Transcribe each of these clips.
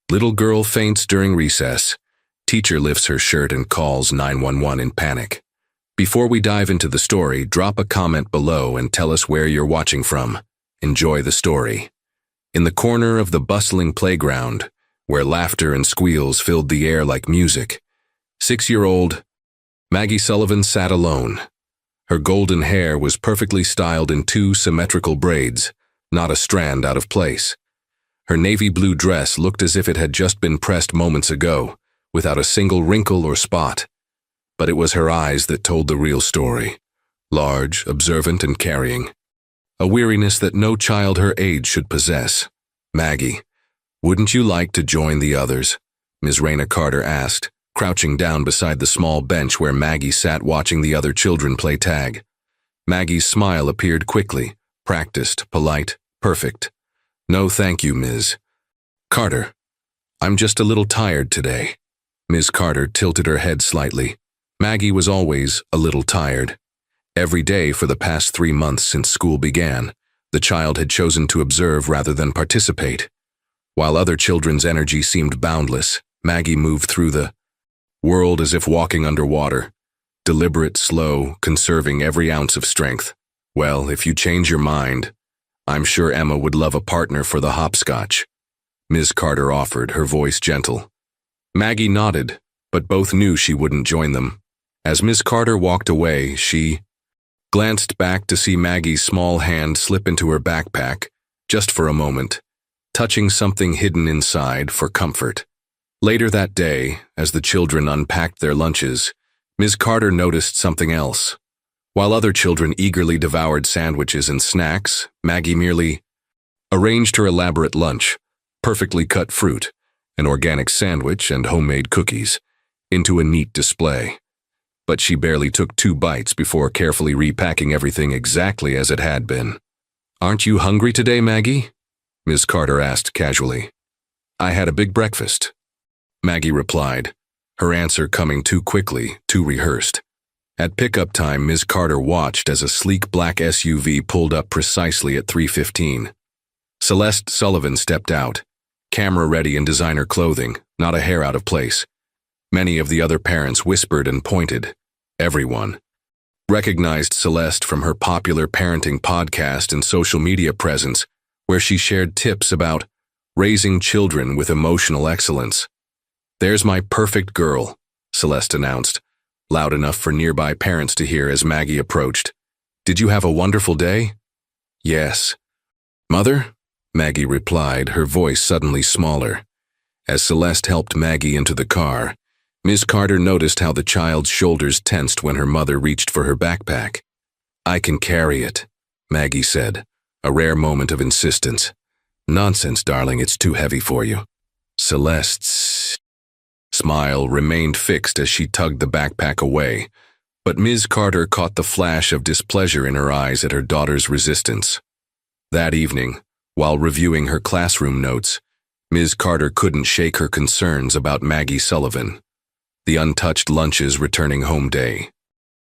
Little girl faints during recess. Teacher lifts her shirt and calls 911 in panic. Before we dive into the story, drop a comment below and tell us where you're watching from. Enjoy the story. In the corner of the bustling playground, where laughter and squeals filled the air like music, 6-year-old Maggie Sullivan sat alone. Her golden hair was perfectly styled in 2 symmetrical braids, not a strand out of place. Her navy blue dress looked as if it had just been pressed moments ago, without a single wrinkle or spot. But it was her eyes that told the real story. Large, observant, and caring. A weariness that no child her age should possess. Maggie, wouldn't you like to join the others? Ms. Raina Carter asked, crouching down beside the small bench where Maggie sat watching the other children play tag. Maggie's smile appeared quickly, practiced, polite, perfect. No thank you, Ms. Carter. I'm just a little tired today. Ms. Carter tilted her head slightly. Maggie was always a little tired. Every day for the past 3 months since school began, the child had chosen to observe rather than participate. While other children's energy seemed boundless, Maggie moved through the world as if walking underwater. Deliberate, slow, conserving every ounce of strength. Well, if you change your mind, I'm sure Emma would love a partner for the hopscotch. Ms. Carter offered, her voice gentle. Maggie nodded, but both knew she wouldn't join them. As Ms. Carter walked away, she glanced back to see Maggie's small hand slip into her backpack, just for a moment, touching something hidden inside for comfort. Later that day, as the children unpacked their lunches, Ms. Carter noticed something else. While other children eagerly devoured sandwiches and snacks, Maggie merely arranged her elaborate lunch, perfectly cut fruit, an organic sandwich, and homemade cookies, into a neat display. But she barely took 2 bites before carefully repacking everything exactly as it had been. Aren't you hungry today, Maggie? Ms. Carter asked casually. I had a big breakfast, Maggie replied, her answer coming too quickly, too rehearsed. At pickup time, Ms. Carter watched as a sleek black SUV pulled up precisely at 3:15. Celeste Sullivan stepped out, camera-ready in designer clothing, not a hair out of place. Many of the other parents whispered and pointed. Everyone recognized Celeste from her popular parenting podcast and social media presence, where she shared tips about raising children with emotional excellence. There's my perfect girl, Celeste announced, loud enough for nearby parents to hear as Maggie approached. Did you have a wonderful day? Yes. Mother? Maggie replied, her voice suddenly smaller. As Celeste helped Maggie into the car, Ms. Carter noticed how the child's shoulders tensed when her mother reached for her backpack. I can carry it, Maggie said, a rare moment of insistence. Nonsense, darling, it's too heavy for you. Celeste's smile remained fixed as she tugged the backpack away, but Ms. Carter caught the flash of displeasure in her eyes at her daughter's resistance. That evening, while reviewing her classroom notes, Ms. Carter couldn't shake her concerns about Maggie Sullivan. The untouched lunches returning home day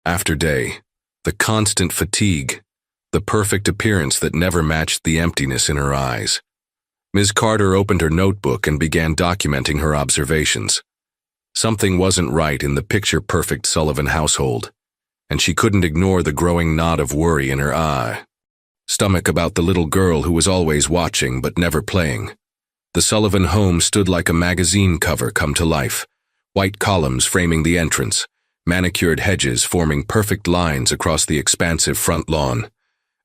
after day, the constant fatigue, the perfect appearance that never matched the emptiness in her eyes. Ms. Carter opened her notebook and began documenting her observations. Something wasn't right in the picture-perfect Sullivan household, and she couldn't ignore the growing knot of worry in her stomach about the little girl who was always watching but never playing. The Sullivan home stood like a magazine cover come to life, white columns framing the entrance, manicured hedges forming perfect lines across the expansive front lawn,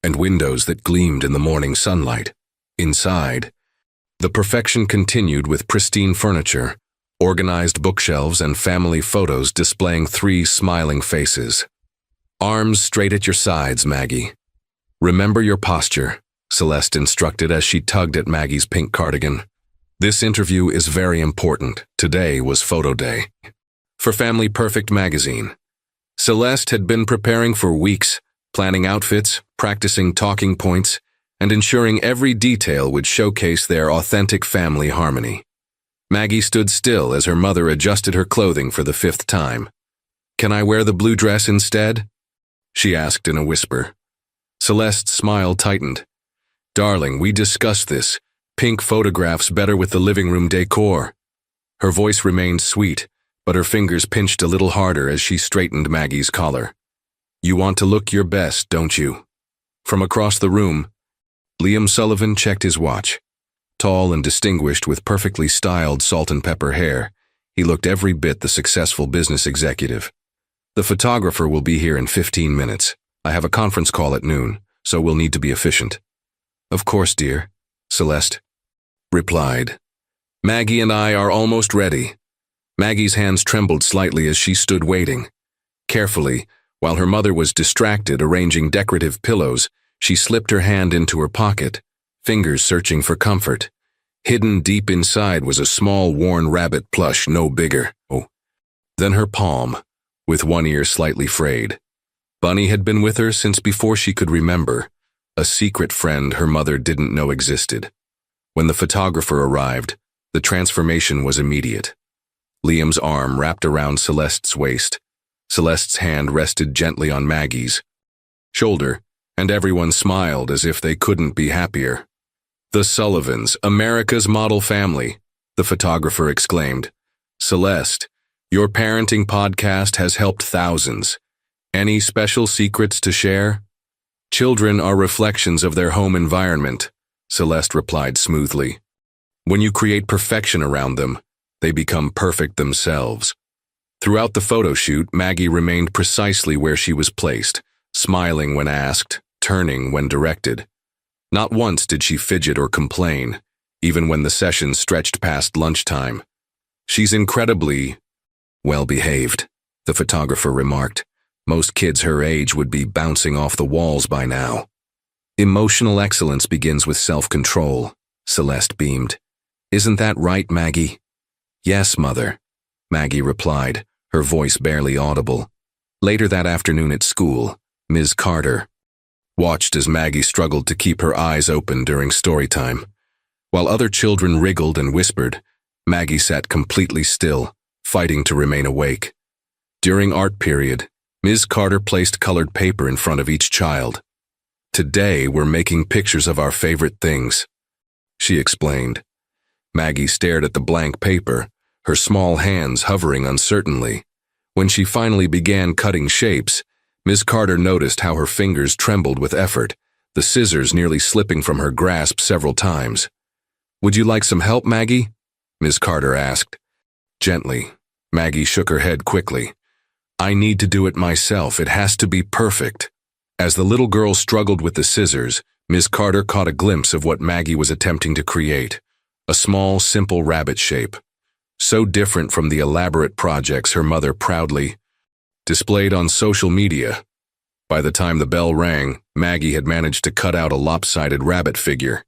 and windows that gleamed in the morning sunlight. Inside, the perfection continued with pristine furniture, organized bookshelves, and family photos displaying 3 smiling faces. Arms straight at your sides, Maggie. Remember your posture, Celeste instructed as she tugged at Maggie's pink cardigan. This interview is very important. Today was photo day for Family Perfect magazine. Celeste had been preparing for weeks, planning outfits, practicing talking points, and ensuring every detail would showcase their authentic family harmony. Maggie stood still as her mother adjusted her clothing for the 5th time. Can I wear the blue dress instead? She asked in a whisper. Celeste's smile tightened. Darling, we discussed this. Pink photographs better with the living room decor. Her voice remained sweet, but her fingers pinched a little harder as she straightened Maggie's collar. You want to look your best, don't you? From across the room, Liam Sullivan checked his watch. Tall and distinguished with perfectly styled salt and pepper hair, he looked every bit the successful business executive. The photographer will be here in 15 minutes. I have a conference call at noon, so we'll need to be efficient. Of course, dear, Celeste replied. Maggie and I are almost ready. Maggie's hands trembled slightly as she stood waiting. Carefully, while her mother was distracted arranging decorative pillows, she slipped her hand into her pocket, fingers searching for comfort. Hidden deep inside was a small worn rabbit plush no bigger than her palm, with one ear slightly frayed. Bunny had been with her since before she could remember, a secret friend her mother didn't know existed. When the photographer arrived, the transformation was immediate. Liam's arm wrapped around Celeste's waist. Celeste's hand rested gently on Maggie's shoulder, and everyone smiled as if they couldn't be happier. The Sullivans, America's model family, the photographer exclaimed. Celeste, your parenting podcast has helped thousands. Any special secrets to share? Children are reflections of their home environment, Celeste replied smoothly. When you create perfection around them, they become perfect themselves. Throughout the photo shoot, Maggie remained precisely where she was placed, smiling when asked, turning when directed. Not once did she fidget or complain, even when the session stretched past lunchtime. She's incredibly well-behaved, the photographer remarked. Most kids her age would be bouncing off the walls by now. Emotional excellence begins with self-control, Celeste beamed. Isn't that right, Maggie? Yes, Mother, Maggie replied, her voice barely audible. Later that afternoon at school, Ms. Carter watched as Maggie struggled to keep her eyes open during story time. While other children wriggled and whispered, Maggie sat completely still, fighting to remain awake. During art period, Ms. Carter placed colored paper in front of each child. Today, we're making pictures of our favorite things, she explained. Maggie stared at the blank paper, her small hands hovering uncertainly. When she finally began cutting shapes, Ms. Carter noticed how her fingers trembled with effort, the scissors nearly slipping from her grasp several times. Would you like some help, Maggie? Ms. Carter asked. Gently, Maggie shook her head quickly. I need to do it myself. It has to be perfect. As the little girl struggled with the scissors, Ms. Carter caught a glimpse of what Maggie was attempting to create. A small, simple rabbit shape. So different from the elaborate projects her mother proudly displayed on social media. By the time the bell rang, Maggie had managed to cut out a lopsided rabbit figure.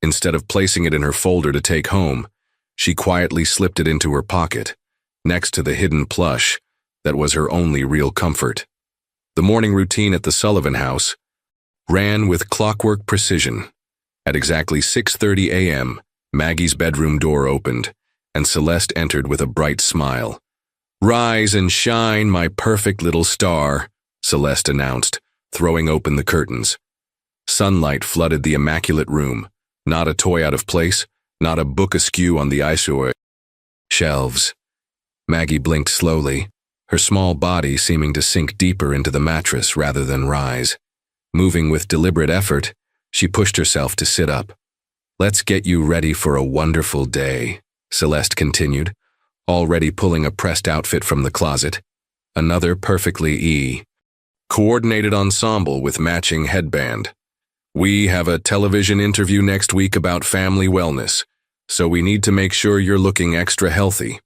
Instead of placing it in her folder to take home, she quietly slipped it into her pocket, next to the hidden plush that was her only real comfort. The morning routine at the Sullivan house ran with clockwork precision. At exactly 6:30 a.m., Maggie's bedroom door opened, and Celeste entered with a bright smile. Rise and shine, my perfect little star, Celeste announced, throwing open the curtains. Sunlight flooded the immaculate room, not a toy out of place, not a book askew on the eyesore shelves. Maggie blinked slowly, her small body seeming to sink deeper into the mattress rather than rise. Moving with deliberate effort, she pushed herself to sit up. Let's get you ready for a wonderful day, Celeste continued, already pulling a pressed outfit from the closet. Another perfectly coordinated ensemble with matching headband. We have a television interview next week about family wellness, so we need to make sure you're looking extra healthy.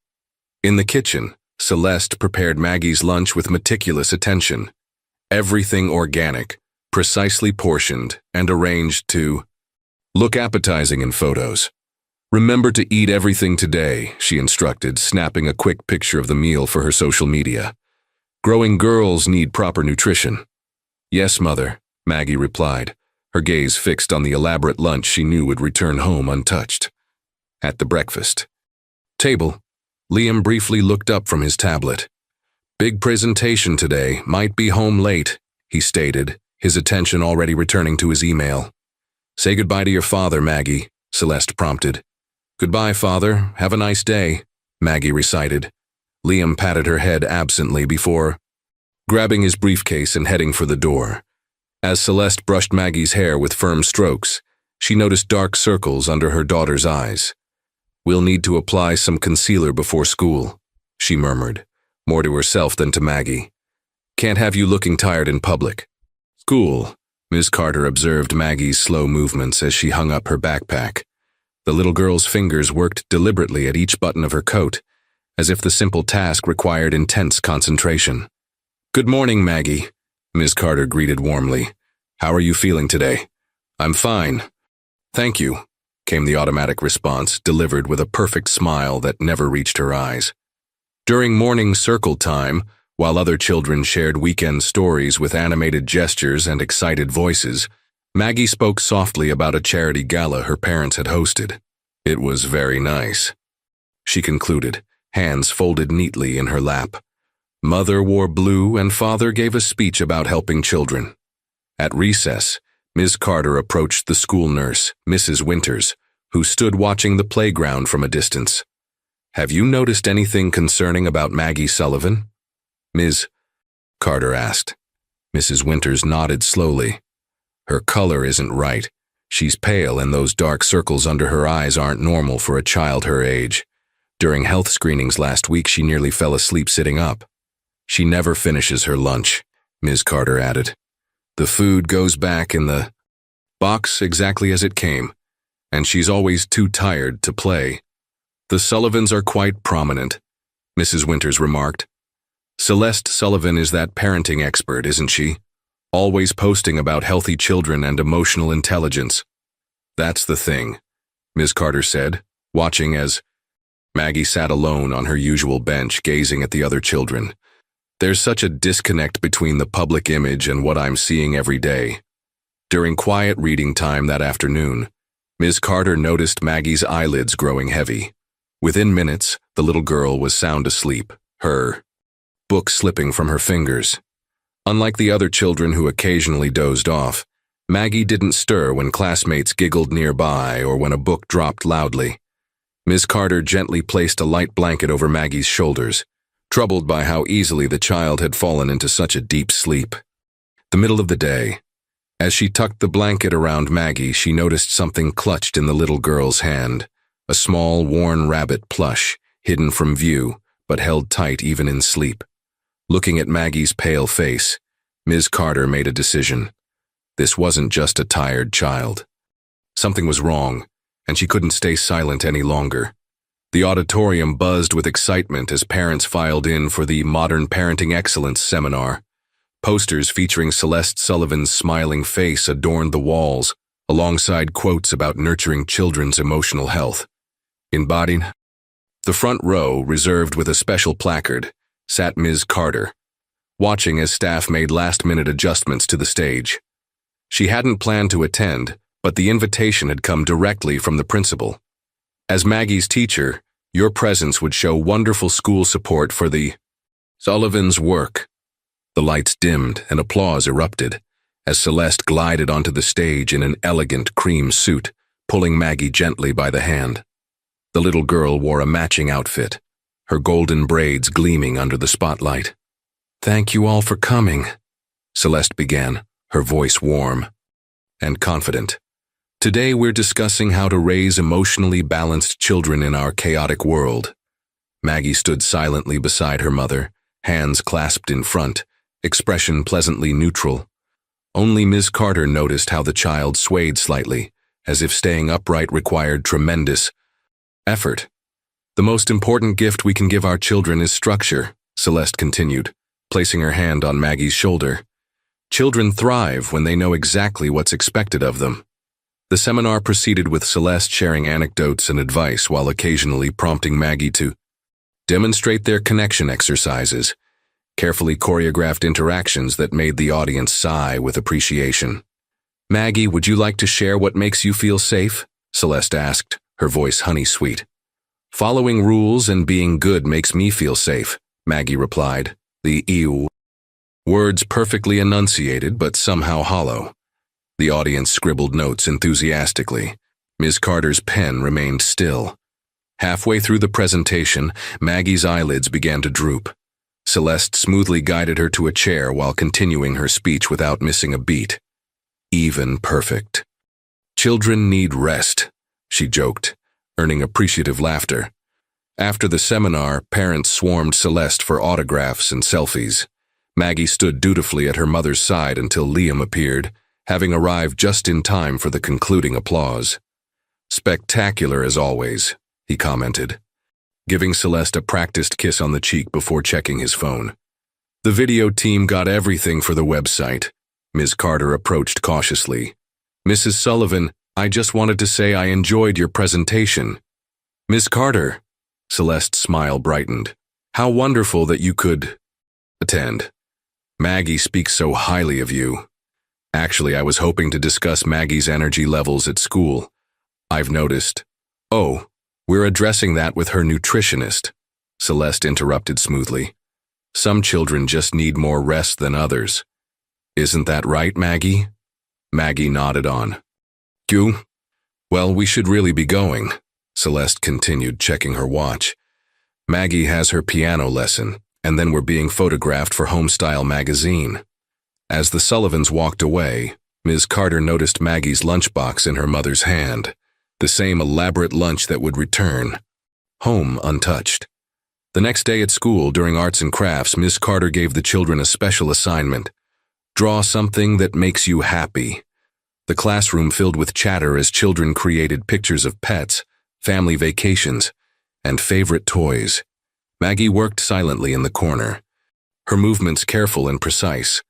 In the kitchen, Celeste prepared Maggie's lunch with meticulous attention. Everything organic, precisely portioned, and arranged to look appetizing in photos. Remember to eat everything today, she instructed, snapping a quick picture of the meal for her social media. Growing girls need proper nutrition. Yes, Mother, Maggie replied, her gaze fixed on the elaborate lunch she knew would return home untouched. At the breakfast table, Liam briefly looked up from his tablet. Big presentation today, might be home late, he stated, his attention already returning to his email. Say goodbye to your father, Maggie, Celeste prompted. Goodbye, Father. Have a nice day, Maggie recited. Liam patted her head absently before grabbing his briefcase and heading for the door. As Celeste brushed Maggie's hair with firm strokes, she noticed dark circles under her daughter's eyes. We'll need to apply some concealer before school, she murmured, more to herself than to Maggie. Can't have you looking tired in public. School, Ms. Carter observed Maggie's slow movements as she hung up her backpack. The little girl's fingers worked deliberately at each button of her coat, as if the simple task required intense concentration. Good morning, Maggie, Ms. Carter greeted warmly. How are you feeling today? I'm fine. Thank you, came the automatic response, delivered with a perfect smile that never reached her eyes. During morning circle time, while other children shared weekend stories with animated gestures and excited voices, Maggie spoke softly about a charity gala her parents had hosted. It was very nice, she concluded, hands folded neatly in her lap. Mother wore blue and Father gave a speech about helping children. At recess, Ms. Carter approached the school nurse, Mrs. Winters, who stood watching the playground from a distance. Have you noticed anything concerning about Maggie Sullivan? Ms. Carter asked. Mrs. Winters nodded slowly. Her color isn't right. She's pale and those dark circles under her eyes aren't normal for a child her age. During health screenings last week, she nearly fell asleep sitting up. She never finishes her lunch, Ms. Carter added. The food goes back in the box exactly as it came, and she's always too tired to play. The Sullivans are quite prominent, Mrs. Winters remarked. Celeste Sullivan is that parenting expert, isn't she? Always posting about healthy children and emotional intelligence. That's the thing, Ms. Carter said, watching as Maggie sat alone on her usual bench gazing at the other children. There's such a disconnect between the public image and what I'm seeing every day. During quiet reading time that afternoon, Ms. Carter noticed Maggie's eyelids growing heavy. Within minutes, the little girl was sound asleep, her book slipping from her fingers. Unlike the other children who occasionally dozed off, Maggie didn't stir when classmates giggled nearby or when a book dropped loudly. Ms. Carter gently placed a light blanket over Maggie's shoulders, troubled by how easily the child had fallen into such a deep sleep. The middle of the day. As she tucked the blanket around Maggie, she noticed something clutched in the little girl's hand, a small, worn rabbit plush, hidden from view, but held tight even in sleep. Looking at Maggie's pale face, Ms. Carter made a decision. This wasn't just a tired child. Something was wrong, and she couldn't stay silent any longer. The auditorium buzzed with excitement as parents filed in for the Modern Parenting Excellence seminar. Posters featuring Celeste Sullivan's smiling face adorned the walls, alongside quotes about nurturing children's emotional health. Embodied. The front row, reserved with a special placard, sat Ms. Carter, watching as staff made last-minute adjustments to the stage. She hadn't planned to attend, but the invitation had come directly from the principal. As Maggie's teacher, your presence would show wonderful school support for the Sullivan's work. The lights dimmed and applause erupted as Celeste glided onto the stage in an elegant cream suit, pulling Maggie gently by the hand. The little girl wore a matching outfit, her golden braids gleaming under the spotlight. Thank you all for coming, Celeste began, her voice warm and confident. Today we're discussing how to raise emotionally balanced children in our chaotic world. Maggie stood silently beside her mother, hands clasped in front, expression pleasantly neutral. Only Ms. Carter noticed how the child swayed slightly, as if staying upright required tremendous effort. The most important gift we can give our children is structure, Celeste continued, placing her hand on Maggie's shoulder. Children thrive when they know exactly what's expected of them. The seminar proceeded with Celeste sharing anecdotes and advice while occasionally prompting Maggie to demonstrate their connection exercises, carefully choreographed interactions that made the audience sigh with appreciation. Maggie, would you like to share what makes you feel safe? Celeste asked, her voice honey-sweet. Following rules and being good makes me feel safe, Maggie replied, the ew words perfectly enunciated but somehow hollow. The audience scribbled notes enthusiastically. Ms. Carter's pen remained still. Halfway through the presentation, Maggie's eyelids began to droop. Celeste smoothly guided her to a chair while continuing her speech without missing a beat. Even perfect. "Children need rest," she joked, earning appreciative laughter. After the seminar, parents swarmed Celeste for autographs and selfies. Maggie stood dutifully at her mother's side until Liam appeared, having arrived just in time for the concluding applause. "Spectacular as always," he commented, giving Celeste a practiced kiss on the cheek before checking his phone. "The video team got everything for the website." Ms. Carter approached cautiously. "Mrs. Sullivan, I just wanted to say I enjoyed your presentation." "Miss Carter," Celeste's smile brightened. "How wonderful that you could attend. Maggie speaks so highly of you. Actually, I was hoping to discuss Maggie's energy levels at school. I've noticed." "Oh, we're addressing that with her nutritionist," Celeste interrupted smoothly. "Some children just need more rest than others. Isn't that right, Maggie?" Maggie nodded on. "You? Well, we should really be going," Celeste continued, checking her watch. "Maggie has her piano lesson, and then we're being photographed for Homestyle magazine." As the Sullivans walked away, Ms. Carter noticed Maggie's lunchbox in her mother's hand, the same elaborate lunch that would return home untouched. The next day at school, during arts and crafts, Ms. Carter gave the children a special assignment: draw something that makes you happy. The classroom filled with chatter as children created pictures of pets, family vacations, and favorite toys. Maggie worked silently in the corner, her movements careful and precise.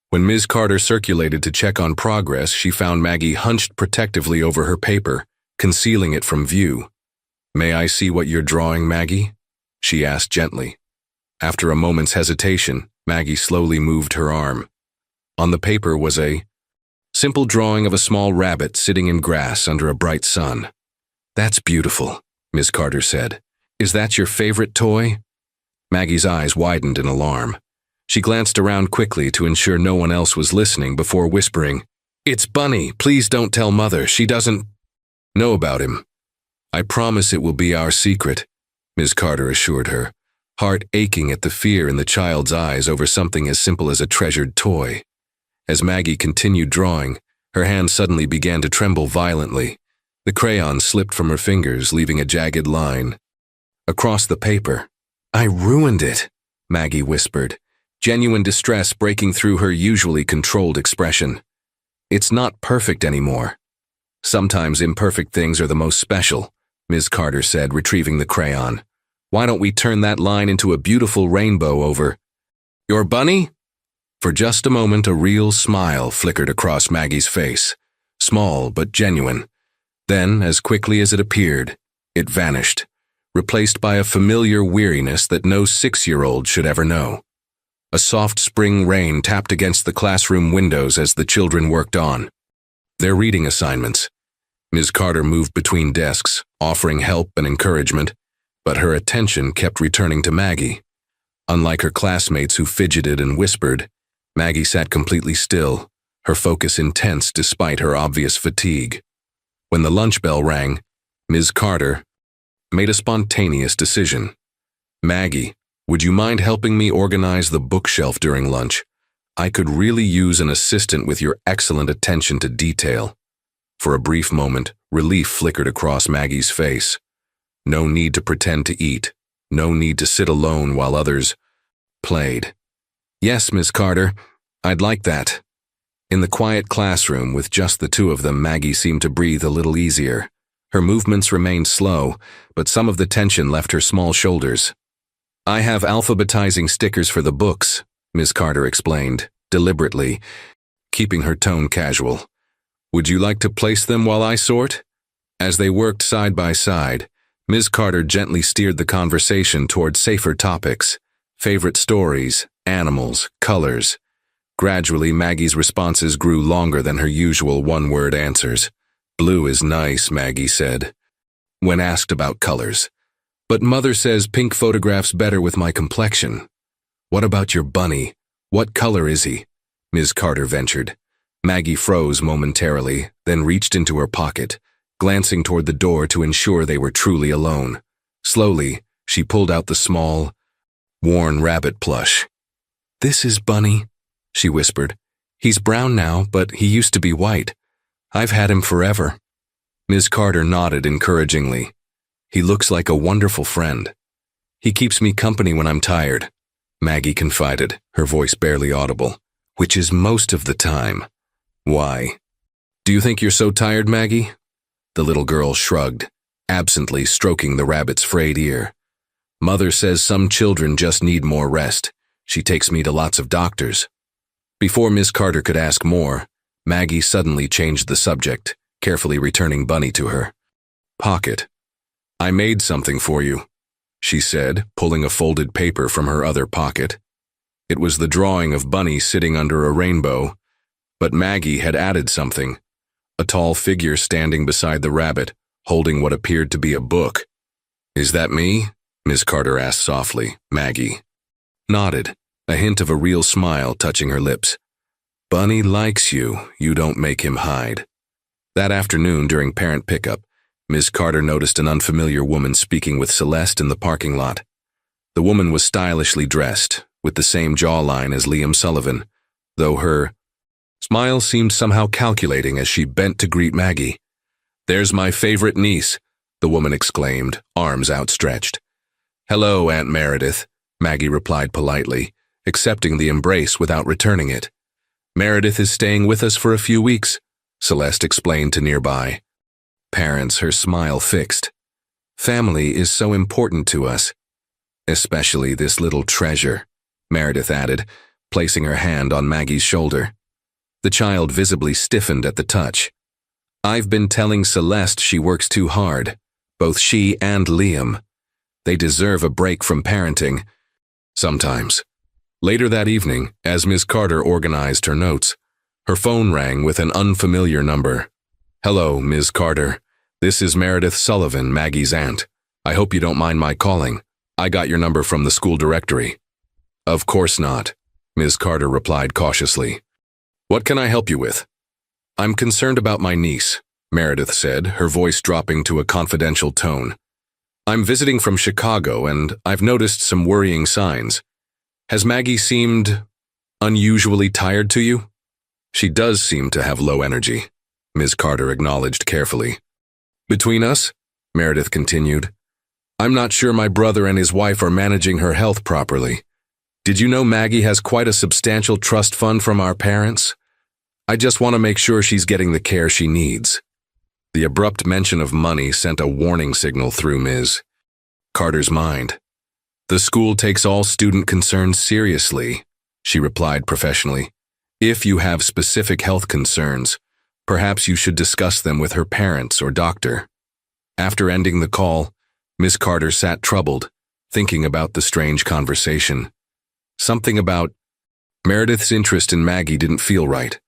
When Ms. Carter circulated to check on progress, she found Maggie hunched protectively over her paper, concealing it from view. "May I see what you're drawing, Maggie?" she asked gently. After a moment's hesitation, Maggie slowly moved her arm. On the paper was a simple drawing of a small rabbit sitting in grass under a bright sun. "That's beautiful," Ms. Carter said. "Is that your favorite toy?" Maggie's eyes widened in alarm. She glanced around quickly to ensure no one else was listening before whispering, "It's Bunny. Please don't tell Mother. She doesn't know about him." "I promise it will be our secret," Ms. Carter assured her, heart aching at the fear in the child's eyes over something as simple as a treasured toy. As Maggie continued drawing, her hand suddenly began to tremble violently. The crayon slipped from her fingers, leaving a jagged line across the paper. "I ruined it," Maggie whispered, genuine distress breaking through her usually controlled expression. "It's not perfect anymore." "Sometimes imperfect things are the most special," Ms. Carter said, retrieving the crayon. "Why don't we turn that line into a beautiful rainbow over your bunny?" For just a moment, a real smile flickered across Maggie's face, small but genuine. Then, as quickly as it appeared, it vanished, replaced by a familiar weariness that no 6-year-old should ever know. A soft spring rain tapped against the classroom windows as the children worked on their reading assignments. Ms. Carter moved between desks, offering help and encouragement, but her attention kept returning to Maggie. Unlike her classmates who fidgeted and whispered, Maggie sat completely still, her focus intense despite her obvious fatigue. When the lunch bell rang, Ms. Carter made a spontaneous decision. "Maggie, would you mind helping me organize the bookshelf during lunch? I could really use an assistant with your excellent attention to detail." For a brief moment, relief flickered across Maggie's face. No need to pretend to eat, no need to sit alone while others played. "Yes, Miss Carter, I'd like that." In the quiet classroom, with just the two of them, Maggie seemed to breathe a little easier. Her movements remained slow, but some of the tension left her small shoulders. "I have alphabetizing stickers for the books," Ms. Carter explained, deliberately, keeping her tone casual. "Would you like to place them while I sort?" As they worked side by side, Ms. Carter gently steered the conversation toward safer topics: favorite stories, animals, colors. Gradually, Maggie's responses grew longer than her usual one-word answers. "Blue is nice," Maggie said, when asked about colors. "But Mother says pink photographs better with my complexion." "What about your bunny? What color is he?" Ms. Carter ventured. Maggie froze momentarily, then reached into her pocket, glancing toward the door to ensure they were truly alone. Slowly, she pulled out the small, worn rabbit plush. "This is Bunny," she whispered. "He's brown now, but he used to be white. I've had him forever." Ms. Carter nodded encouragingly. "He looks like a wonderful friend. He keeps me company when I'm tired," Maggie confided, her voice barely audible, "which is most of the time." "Why? Do you think you're so tired, Maggie?" The little girl shrugged, absently stroking the rabbit's frayed ear. "Mother says some children just need more rest. She takes me to lots of doctors." Before Miss Carter could ask more, Maggie suddenly changed the subject, carefully returning Bunny to her. "Pocket. I made something for you," she said, pulling a folded paper from her other pocket. It was the drawing of Bunny sitting under a rainbow, but Maggie had added something, a tall figure standing beside the rabbit, holding what appeared to be a book. "Is that me?" Miss Carter asked softly. Maggie nodded, a hint of a real smile touching her lips. "Bunny likes you. You don't make him hide." That afternoon during parent pickup, Miss Carter noticed an unfamiliar woman speaking with Celeste in the parking lot. The woman was stylishly dressed, with the same jawline as Liam Sullivan, though her smile seemed somehow calculating as she bent to greet Maggie. "There's my favorite niece," the woman exclaimed, arms outstretched. "Hello, Aunt Meredith," Maggie replied politely, accepting the embrace without returning it. "Meredith is staying with us for a few weeks," Celeste explained to nearby parents, her smile fixed. "Family is so important to us. Especially this little treasure," Meredith added, placing her hand on Maggie's shoulder. The child visibly stiffened at the touch. "I've been telling Celeste she works too hard, both she and Liam. They deserve a break from parenting. Sometimes." Later that evening, as Miss Carter organized her notes, her phone rang with an unfamiliar number. "Hello, Ms. Carter. This is Meredith Sullivan, Maggie's aunt. I hope you don't mind my calling. I got your number from the school directory." "Of course not," Ms. Carter replied cautiously. "What can I help you with?" "I'm concerned about my niece," Meredith said, her voice dropping to a confidential tone. "I'm visiting from Chicago, and I've noticed some worrying signs. Has Maggie seemed unusually tired to you?" "She does seem to have low energy," Ms. Carter acknowledged carefully. "Between us," Meredith continued, "I'm not sure my brother and his wife are managing her health properly. Did you know Maggie has quite a substantial trust fund from our parents? I just want to make sure she's getting the care she needs." The abrupt mention of money sent a warning signal through Ms. Carter's mind. "The school takes all student concerns seriously," she replied professionally. "If you have specific health concerns, perhaps you should discuss them with her parents or doctor." After ending the call, Miss Carter sat troubled, thinking about the strange conversation. Something about Meredith's interest in Maggie didn't feel right.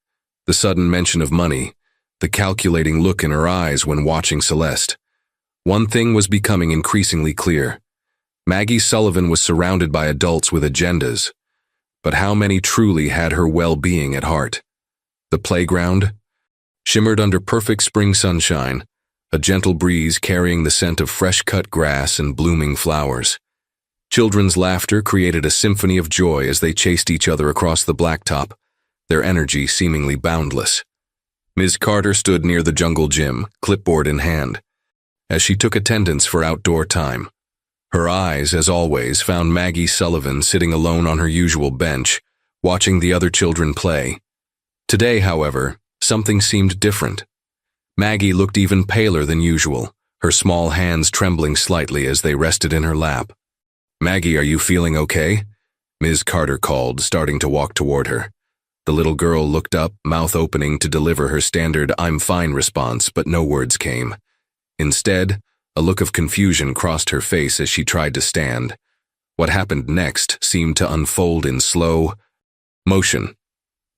The sudden mention of money, the calculating look in her eyes when watching Celeste. One thing was becoming increasingly clear. Maggie Sullivan was surrounded by adults with agendas, but how many truly had her well-being at heart? The playground shimmered under perfect spring sunshine, a gentle breeze carrying the scent of fresh-cut grass and blooming flowers. Children's laughter created a symphony of joy as they chased each other across the blacktop, their energy seemingly boundless. Ms. Carter stood near the jungle gym, clipboard in hand, as she took attendance for outdoor time. Her eyes, as always, found Maggie Sullivan sitting alone on her usual bench, watching the other children play. Today, however, something seemed different. Maggie looked even paler than usual, her small hands trembling slightly as they rested in her lap. "Maggie, are you feeling okay?" Ms. Carter called, starting to walk toward her. The little girl looked up, mouth opening to deliver her standard "I'm fine" response, but no words came. Instead, a look of confusion crossed her face as she tried to stand. What happened next seemed to unfold in slow motion.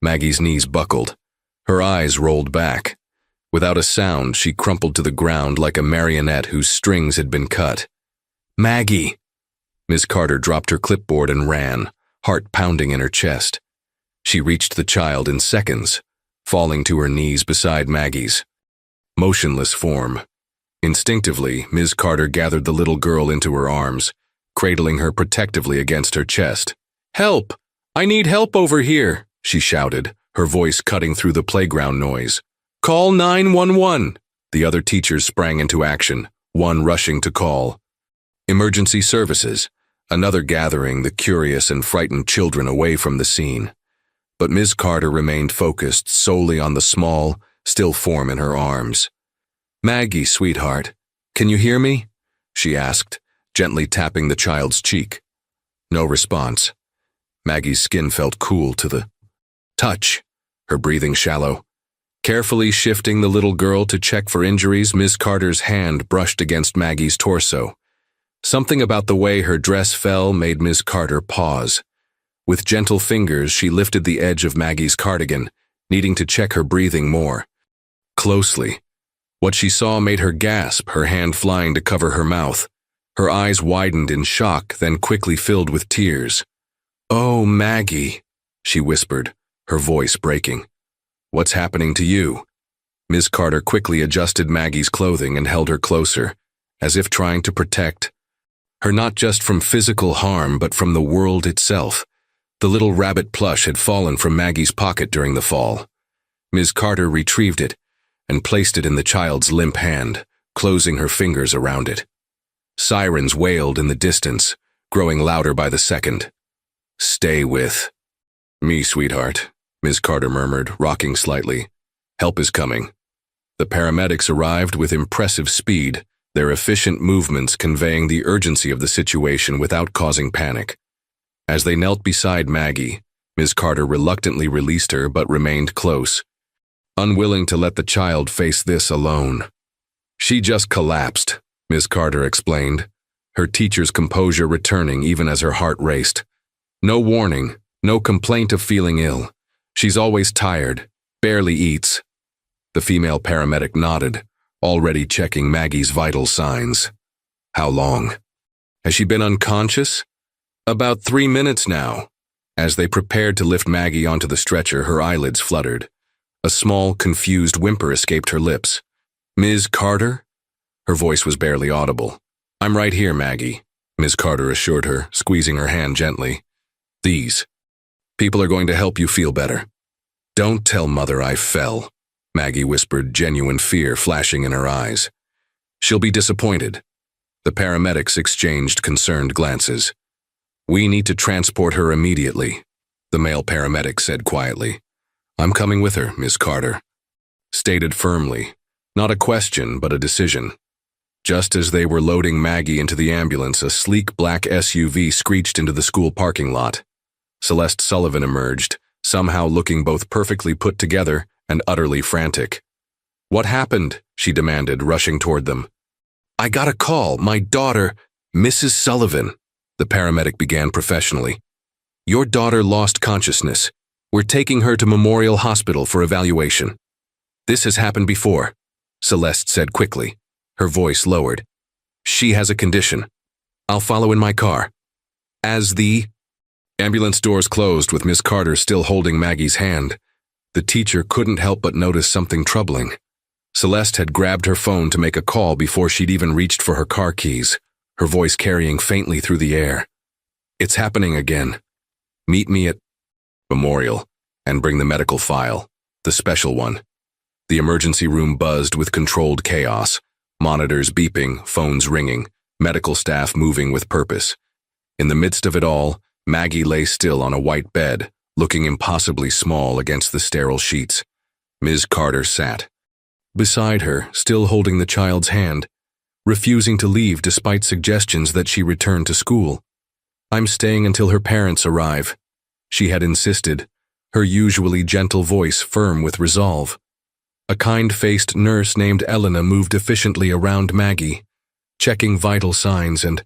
Maggie's knees buckled. Her eyes rolled back. Without a sound, she crumpled to the ground like a marionette whose strings had been cut. "Maggie!" Miss Carter dropped her clipboard and ran, heart pounding in her chest. She reached the child in seconds, falling to her knees beside Maggie's. motionless form. Instinctively, Ms. Carter gathered the little girl into her arms, cradling her protectively against her chest. "Help! I need help over here!" she shouted, her voice cutting through the playground noise. "Call 911!" The other teachers sprang into action, one rushing to call emergency services, another gathering the curious and frightened children away from the scene. But Ms. Carter remained focused solely on the small, still form in her arms. "Maggie, sweetheart, can you hear me?" she asked, gently tapping the child's cheek. No response. Maggie's skin felt cool to the touch, her breathing shallow. Carefully shifting the little girl to check for injuries, Ms. Carter's hand brushed against Maggie's torso. Something about the way her dress fell made Ms. Carter pause. With gentle fingers, she lifted the edge of Maggie's cardigan, needing to check her breathing more closely. What she saw made her gasp, her hand flying to cover her mouth. Her eyes widened in shock, then quickly filled with tears. "Oh, Maggie," she whispered, her voice breaking. "What's happening to you?" Ms. Carter quickly adjusted Maggie's clothing and held her closer, as if trying to protect her not just from physical harm but from the world itself. The little rabbit plush had fallen from Maggie's pocket during the fall. Ms. Carter retrieved it and placed it in the child's limp hand, closing her fingers around it. Sirens wailed in the distance, growing louder by the second. "Stay with me, sweetheart," Ms. Carter murmured, rocking slightly. "Help is coming." The paramedics arrived with impressive speed, their efficient movements conveying the urgency of the situation without causing panic. As they knelt beside Maggie, Ms. Carter reluctantly released her but remained close, unwilling to let the child face this alone. "She just collapsed," Ms. Carter explained, her teacher's composure returning even as her heart raced. "No warning, no complaint of feeling ill. She's always tired, barely eats." The female paramedic nodded, already checking Maggie's vital signs. "How long? Has she been unconscious?" "About 3 minutes now." As they prepared to lift Maggie onto the stretcher, her eyelids fluttered. A small, confused whimper escaped her lips. "Ms. Carter?" Her voice was barely audible. "I'm right here, Maggie," Ms. Carter assured her, squeezing her hand gently. "These people are going to help you feel better." "Don't tell Mother I fell," Maggie whispered, genuine fear flashing in her eyes. "She'll be disappointed." The paramedics exchanged concerned glances. "We need to transport her immediately," the male paramedic said quietly. "I'm coming with her, Miss Carter," stated firmly, not a question but a decision. Just as they were loading Maggie into the ambulance, a sleek black SUV screeched into the school parking lot. Celeste Sullivan emerged, somehow looking both perfectly put together and utterly frantic. "What happened?" she demanded, rushing toward them. "I got a call. My daughter, Mrs. Sullivan," the paramedic began professionally. "Your daughter lost consciousness. We're taking her to Memorial Hospital for evaluation." "This has happened before," Celeste said quickly, her voice lowered. "She has a condition. I'll follow in my car." As the ambulance doors closed with Miss Carter still holding Maggie's hand, the teacher couldn't help but notice something troubling. Celeste had grabbed her phone to make a call before she'd even reached for her car keys, her voice carrying faintly through the air. "It's happening again. Meet me at Memorial and bring the medical file, the special one." The emergency room buzzed with controlled chaos, monitors beeping, phones ringing, medical staff moving with purpose. In the midst of it all, Maggie lay still on a white bed, looking impossibly small against the sterile sheets. Ms. Carter sat beside her, still holding the child's hand, refusing to leave despite suggestions that she return to school. "I'm staying until her parents arrive," she had insisted, her usually gentle voice firm with resolve. A kind-faced nurse named Elena moved efficiently around Maggie, checking vital signs and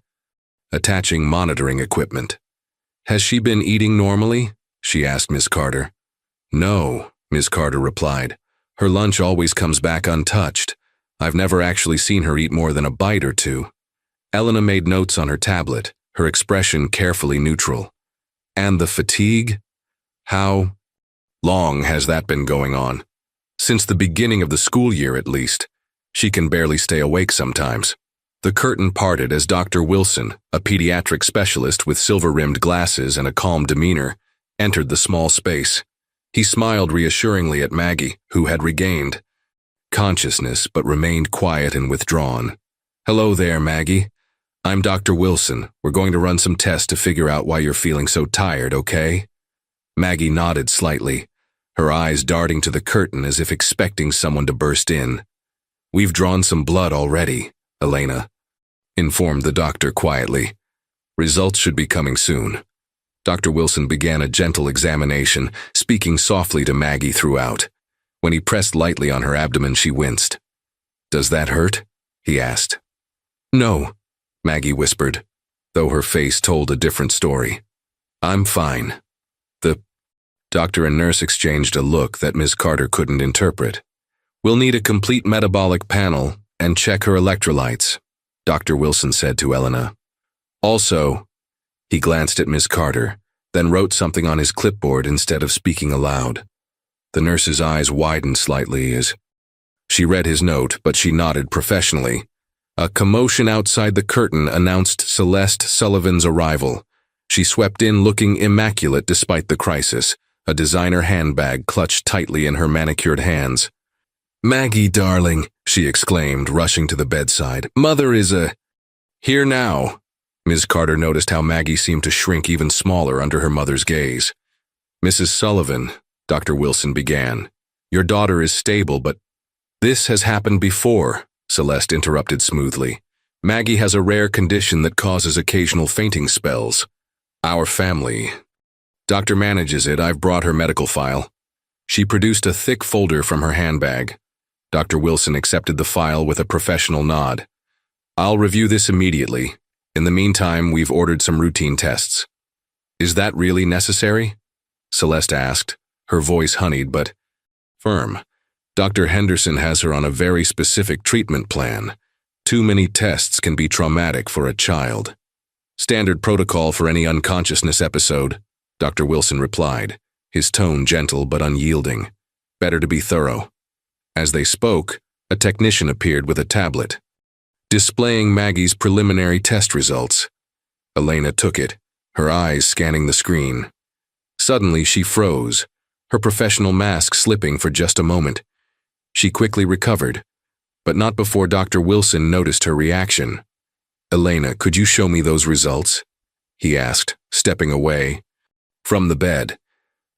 attaching monitoring equipment. "Has she been eating normally?" she asked Miss Carter. "No," Miss Carter replied. "Her lunch always comes back untouched. I've never actually seen her eat more than a bite or two." Elena made notes on her tablet, her expression carefully neutral. "And the fatigue? How long has that been going on?" "Since the beginning of the school year, at least," She can barely stay awake sometimes. The curtain parted as Dr. Wilson, a pediatric specialist with silver-rimmed glasses and a calm demeanor, entered the small space. He smiled reassuringly at Maggie, who had regained consciousness but remained quiet and withdrawn. "Hello there, Maggie. I'm Dr. Wilson. We're going to run some tests to figure out why you're feeling so tired, okay?" Maggie nodded slightly, her eyes darting to the curtain as if expecting someone to burst in. "We've drawn some blood already," Elena informed the doctor quietly. "Results should be coming soon." Dr. Wilson began a gentle examination, speaking softly to Maggie throughout. When he pressed lightly on her abdomen, she winced. "Does that hurt?" he asked. "No," Maggie whispered, though her face told a different story. "I'm fine." The doctor and nurse exchanged a look that Ms. Carter couldn't interpret. "We'll need a complete metabolic panel and check her electrolytes," Dr. Wilson said to Elena. "Also," he glanced at Ms. Carter, then wrote something on his clipboard instead of speaking aloud. The nurse's eyes widened slightly as she read his note, but she nodded professionally. A commotion outside the curtain announced Celeste Sullivan's arrival. She swept in looking immaculate despite the crisis, a designer handbag clutched tightly in her manicured hands. "Maggie, darling," she exclaimed, rushing to the bedside. "Mother is here now." Ms. Carter noticed how Maggie seemed to shrink even smaller under her mother's gaze. "Mrs. Sullivan," Dr. Wilson began, "your daughter is stable, but—" "This has happened before," Celeste interrupted smoothly. "Maggie has a rare condition that causes occasional fainting spells. Our family. Doctor manages it. I've brought her medical file." She produced a thick folder from her handbag. Dr. Wilson accepted the file with a professional nod. "I'll review this immediately. In the meantime, we've ordered some routine tests." "Is that really necessary?" Celeste asked, her voice honeyed but firm. "Dr. Henderson has her on a very specific treatment plan. Too many tests can be traumatic for a child." "Standard protocol for any unconsciousness episode," Dr. Wilson replied, his tone gentle but unyielding. "Better to be thorough." As they spoke, a technician appeared with a tablet, displaying Maggie's preliminary test results. Elena took it, her eyes scanning the screen. Suddenly she froze, her professional mask slipping for just a moment. She quickly recovered, but not before Dr. Wilson noticed her reaction. "Elena, could you show me those results?" he asked, stepping away. From the bed,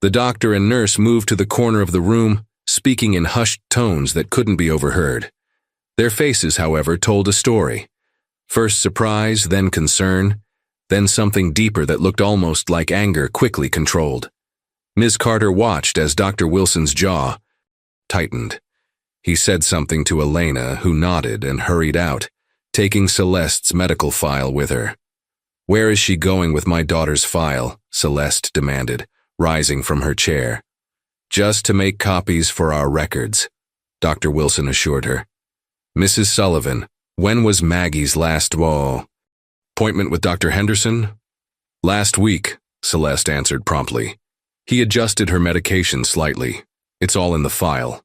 the doctor and nurse moved to the corner of the room, speaking in hushed tones that couldn't be overheard. Their faces, however, told a story. First surprise, then concern, then something deeper that looked almost like anger quickly controlled. Ms. Carter watched as Dr. Wilson's jaw tightened. He said something to Elena, who nodded and hurried out, taking Celeste's medical file with her. "Where is she going with my daughter's file?" Celeste demanded, rising from her chair. "Just to make copies for our records," Dr. Wilson assured her. "Mrs. Sullivan, when was Maggie's last appointment with Dr. Henderson?" "Last week," Celeste answered promptly. He adjusted her medication slightly. "It's all in the file."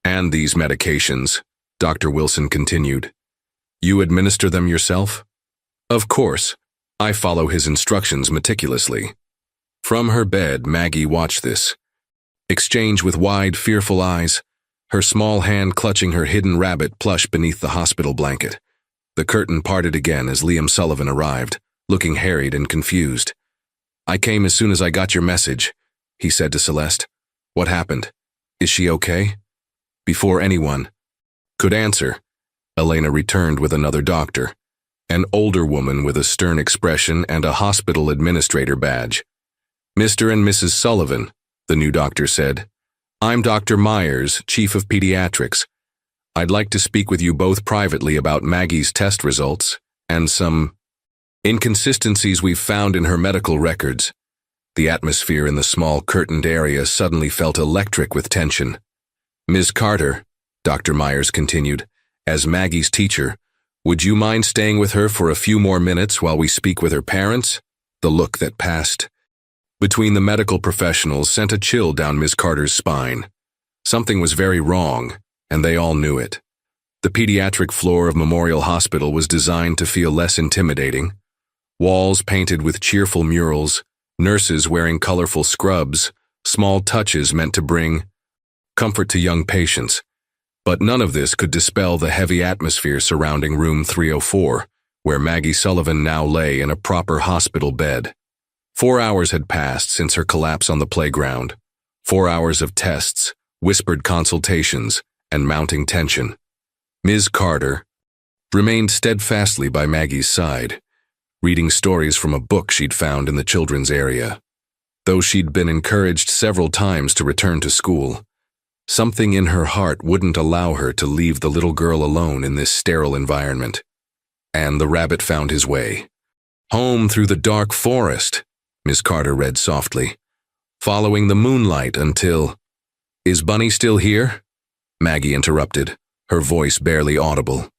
"And these medications," Dr. Wilson continued. "You administer them yourself?" "Of course. I follow his instructions meticulously." From her bed, Maggie watched this exchange with wide, fearful eyes, her small hand clutching her hidden rabbit plush beneath the hospital blanket. The curtain parted again as Liam Sullivan arrived, looking harried and confused. "I came as soon as I got your message," he said to Celeste. "What happened? Is she okay?" Before anyone could answer, Elena returned with another doctor, an older woman with a stern expression and a hospital administrator badge. "Mr. and Mrs. Sullivan," the new doctor said. "I'm Dr. Myers, Chief of Pediatrics. I'd like to speak with you both privately about Maggie's test results and some inconsistencies we've found in her medical records." The atmosphere in the small curtained area suddenly felt electric with tension. "Ms. Carter," Dr. Myers continued, "as Maggie's teacher, would you mind staying with her for a few more minutes while we speak with her parents?" The look that passed between the medical professionals sent a chill down Ms. Carter's spine. Something was very wrong, and they all knew it. The pediatric floor of Memorial Hospital was designed to feel less intimidating. Walls painted with cheerful murals, nurses wearing colorful scrubs, small touches meant to bring comfort to young patients. But none of this could dispel the heavy atmosphere surrounding room 304, where Maggie Sullivan now lay in a proper hospital bed. 4 hours had passed since her collapse on the playground. 4 hours of tests, whispered consultations, and mounting tension. Ms. Carter remained steadfastly by Maggie's side, reading stories from a book she'd found in the children's area. Though she'd been encouraged several times to return to school, something in her heart wouldn't allow her to leave the little girl alone in this sterile environment. And the rabbit found his way. Home through the dark forest, Miss Carter read softly, following the moonlight until— "Is Bunny still here?" Maggie interrupted, her voice barely audible.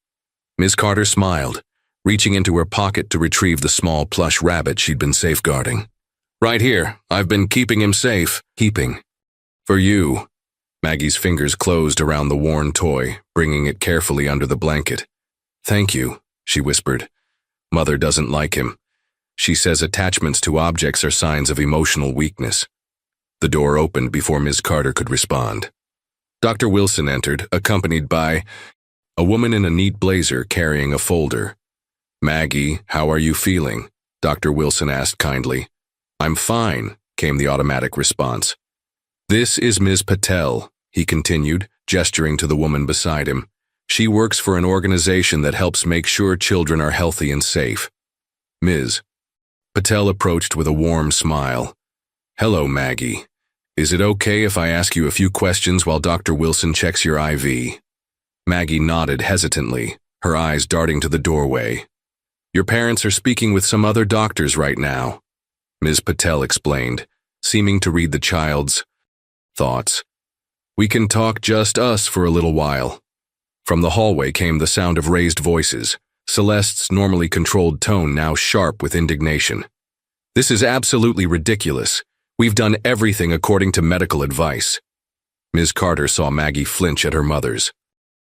Miss Carter smiled, reaching into her pocket to retrieve the small plush rabbit she'd been safeguarding. "Right here. I've been keeping him safe. Keeping. For you." Maggie's fingers closed around the worn toy, bringing it carefully under the blanket. "Thank you," she whispered. "Mother doesn't like him. She says attachments to objects are signs of emotional weakness." The door opened before Ms. Carter could respond. Dr. Wilson entered, accompanied by a woman in a neat blazer carrying a folder. "Maggie, how are you feeling?" Dr. Wilson asked kindly. "I'm fine," came the automatic response. "This is Ms. Patel," he continued, gesturing to the woman beside him. "She works for an organization that helps make sure children are healthy and safe." Ms. Patel approached with a warm smile. "Hello, Maggie. Is it okay if I ask you a few questions while Dr. Wilson checks your IV?" Maggie nodded hesitantly, her eyes darting to the doorway. "Your parents are speaking with some other doctors right now," Ms. Patel explained, seeming to read the child's thoughts. "We can talk just us for a little while." From the hallway came the sound of raised voices, Celeste's normally controlled tone now sharp with indignation. "This is absolutely ridiculous. We've done everything according to medical advice." Ms. Carter saw Maggie flinch at her mother's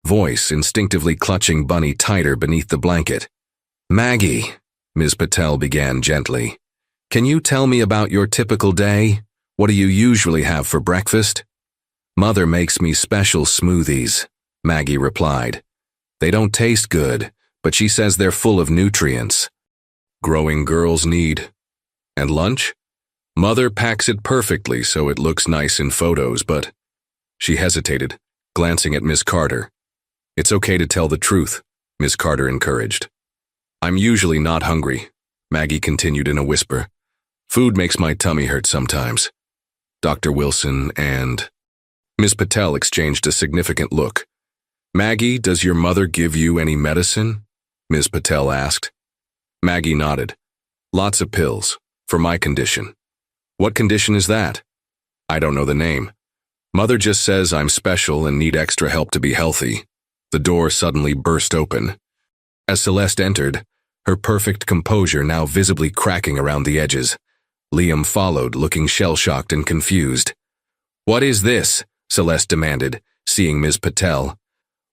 voice, instinctively clutching Bunny tighter beneath the blanket. "Maggie," Ms. Patel began gently, "can you tell me about your typical day? What do you usually have for breakfast?" "Mother makes me special smoothies," Maggie replied. "They don't taste good, but she says they're full of nutrients growing girls need." "And lunch?" "Mother packs it perfectly so it looks nice in photos, but—" She hesitated, glancing at Miss Carter. "It's okay to tell the truth," Miss Carter encouraged. "I'm usually not hungry," Maggie continued in a whisper. "Food makes my tummy hurt sometimes." Dr. Wilson and Miss Patel exchanged a significant look. "Maggie, does your mother give you any medicine?" Ms. Patel asked. Maggie nodded. "Lots of pills, for my condition." "What condition is that?" "I don't know the name. Mother just says I'm special and need extra help to be healthy." The door suddenly burst open. As Celeste entered, her perfect composure now visibly cracking around the edges, Liam followed, looking shell-shocked and confused. "What is this?" Celeste demanded, seeing Ms. Patel.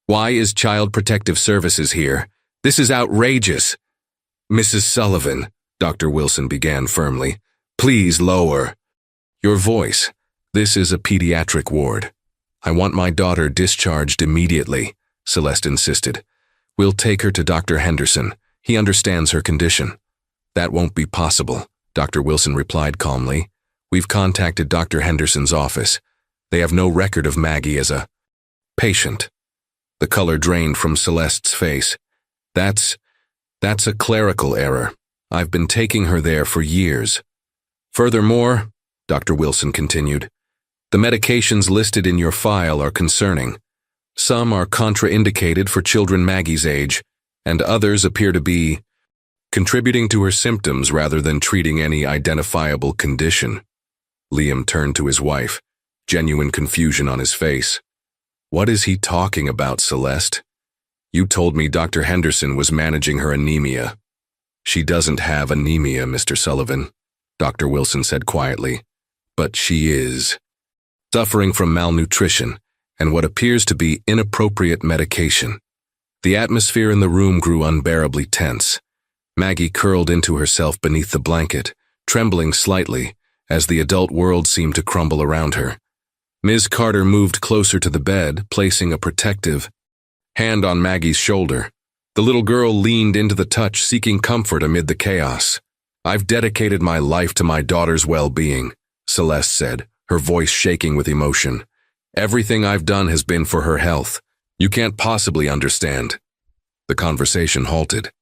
"Why is Child Protective Services here? This is outrageous." "Mrs. Sullivan," Dr. Wilson began firmly, "please lower your voice. This is a pediatric ward. I want my daughter discharged immediately," Celeste insisted. "We'll take her to Dr. Henderson. He understands her condition." "That won't be possible," Dr. Wilson replied calmly. "We've contacted Dr. Henderson's office. They have no record of Maggie as a patient." The color drained from Celeste's face. That's a clerical error. I've been taking her there for years. Furthermore," Dr. Wilson continued, "the medications listed in your file are concerning. Some are contraindicated for children Maggie's age, and others appear to be contributing to her symptoms rather than treating any identifiable condition." Liam turned to his wife, genuine confusion on his face. "What is he talking about, Celeste? You told me Dr. Henderson was managing her anemia." "She doesn't have anemia, Mr. Sullivan," Dr. Wilson said quietly, "but she is suffering from malnutrition and what appears to be inappropriate medication. The atmosphere in the room grew unbearably tense. Maggie curled into herself beneath the blanket, trembling slightly as the adult world seemed to crumble around her. Ms. Carter moved closer to the bed, placing a protective hand on Maggie's shoulder. The little girl leaned into the touch, seeking comfort amid the chaos. "I've dedicated my life to my daughter's well-being," Celeste said, her voice shaking with emotion. "Everything I've done has been for her health. You can't possibly understand." The conversation halted,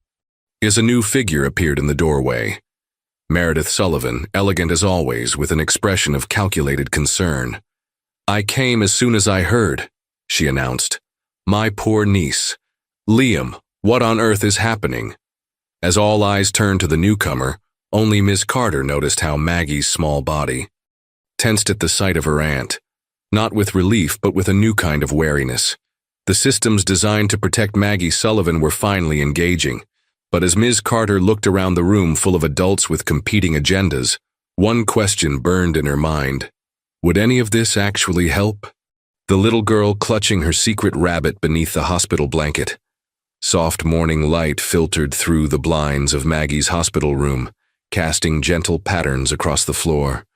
as a new figure appeared in the doorway. Meredith Sullivan, elegant as always, with an expression of calculated concern. "I came as soon as I heard," she announced. "My poor niece. Liam, what on earth is happening?" As all eyes turned to the newcomer, only Ms. Carter noticed how Maggie's small body tensed at the sight of her aunt, not with relief but with a new kind of wariness. The systems designed to protect Maggie Sullivan were finally engaging, but as Ms. Carter looked around the room full of adults with competing agendas, one question burned in her mind. Would any of this actually help? The little girl clutching her secret rabbit beneath the hospital blanket. Soft morning light filtered through the blinds of Maggie's hospital room, casting gentle patterns across the floor.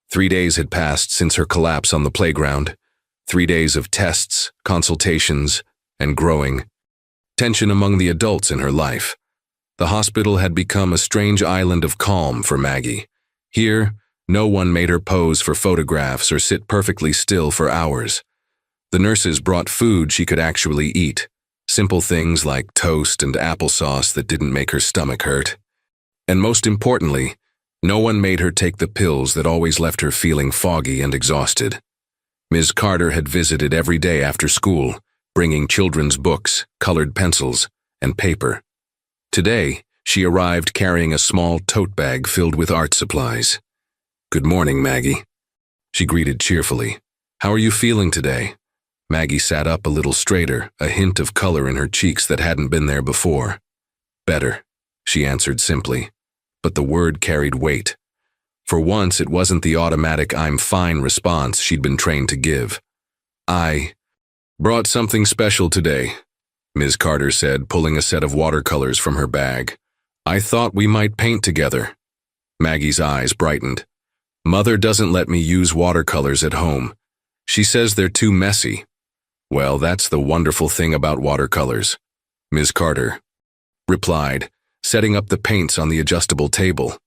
3 days had passed since her collapse on the playground. 3 days of tests, consultations, and growing tension among the adults in her life. The hospital had become a strange island of calm for Maggie. Here, no one made her pose for photographs or sit perfectly still for hours. The nurses brought food she could actually eat, simple things like toast and applesauce that didn't make her stomach hurt. And most importantly, no one made her take the pills that always left her feeling foggy and exhausted. Ms. Carter had visited every day after school, bringing children's books, colored pencils, and paper. Today, she arrived carrying a small tote bag filled with art supplies. "Good morning, Maggie," she greeted cheerfully. "How are you feeling today?" Maggie sat up a little straighter, a hint of color in her cheeks that hadn't been there before. "Better," she answered simply, but the word carried weight. For once, it wasn't the automatic "I'm fine" response she'd been trained to give. "I brought something special today," Ms. Carter said, pulling a set of watercolors from her bag. "I thought we might paint together." Maggie's eyes brightened. "Mother doesn't let me use watercolors at home. She says they're too messy." "Well, that's the wonderful thing about watercolors," Ms. Carter replied, setting up the paints on the adjustable table.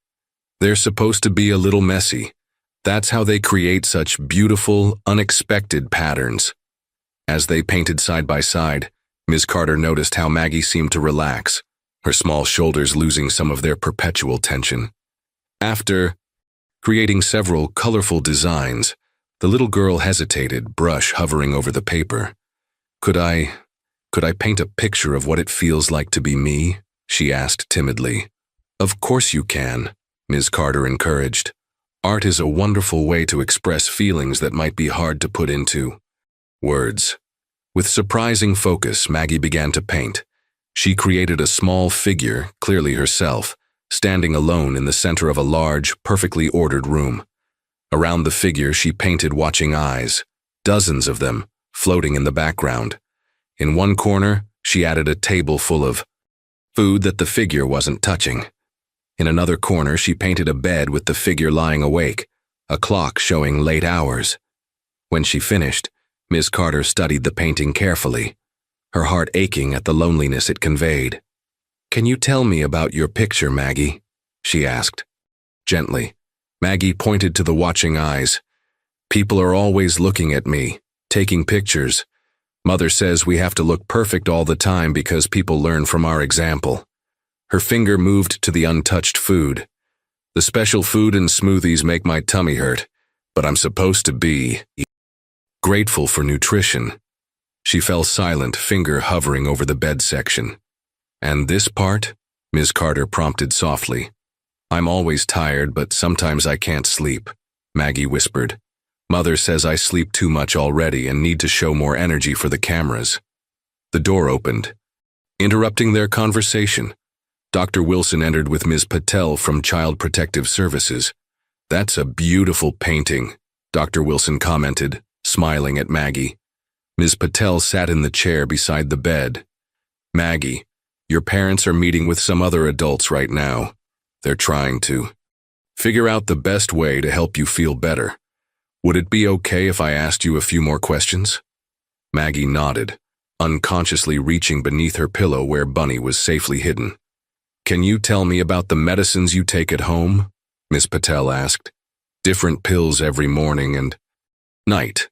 "They're supposed to be a little messy. That's how they create such beautiful, unexpected patterns." As they painted side by side, Ms. Carter noticed how Maggie seemed to relax, her small shoulders losing some of their perpetual tension. After creating several colorful designs, the little girl hesitated, brush hovering over the paper. Could I paint a picture of what it feels like to be me?" she asked timidly. "Of course you can," Ms. Carter encouraged. "Art is a wonderful way to express feelings that might be hard to put into words." With surprising focus, Maggie began to paint. She created a small figure, clearly herself, standing alone in the center of a large, perfectly ordered room. Around the figure, she painted watching eyes, dozens of them, floating in the background. In one corner, she added a table full of food that the figure wasn't touching. In another corner, she painted a bed with the figure lying awake, a clock showing late hours. When she finished, Ms. Carter studied the painting carefully, her heart aching at the loneliness it conveyed. "Can you tell me about your picture, Maggie?" she asked. Gently, Maggie pointed to the watching eyes. "People are always looking at me, taking pictures. Mother says we have to look perfect all the time because people learn from our example." Her finger moved to the untouched food. "The special food and smoothies make my tummy hurt, but I'm supposed to be grateful for nutrition." She fell silent, finger hovering over the bed section. "And this part?" Ms. Carter prompted softly. "I'm always tired, but sometimes I can't sleep," Maggie whispered. "Mother says I sleep too much already and need to show more energy for the cameras." The door opened, interrupting their conversation. Dr. Wilson entered with Ms. Patel from Child Protective Services. "That's a beautiful painting," Dr. Wilson commented, smiling at Maggie. Ms. Patel sat in the chair beside the bed. Maggie, your parents are meeting with some other adults right now. They're trying to figure out the best way to help you feel better. Would it be okay if I asked you a few more questions? Maggie nodded, unconsciously reaching beneath her pillow where Bunny was safely hidden. Can you tell me about the medicines you take at home? Miss Patel asked. Different pills every morning and night.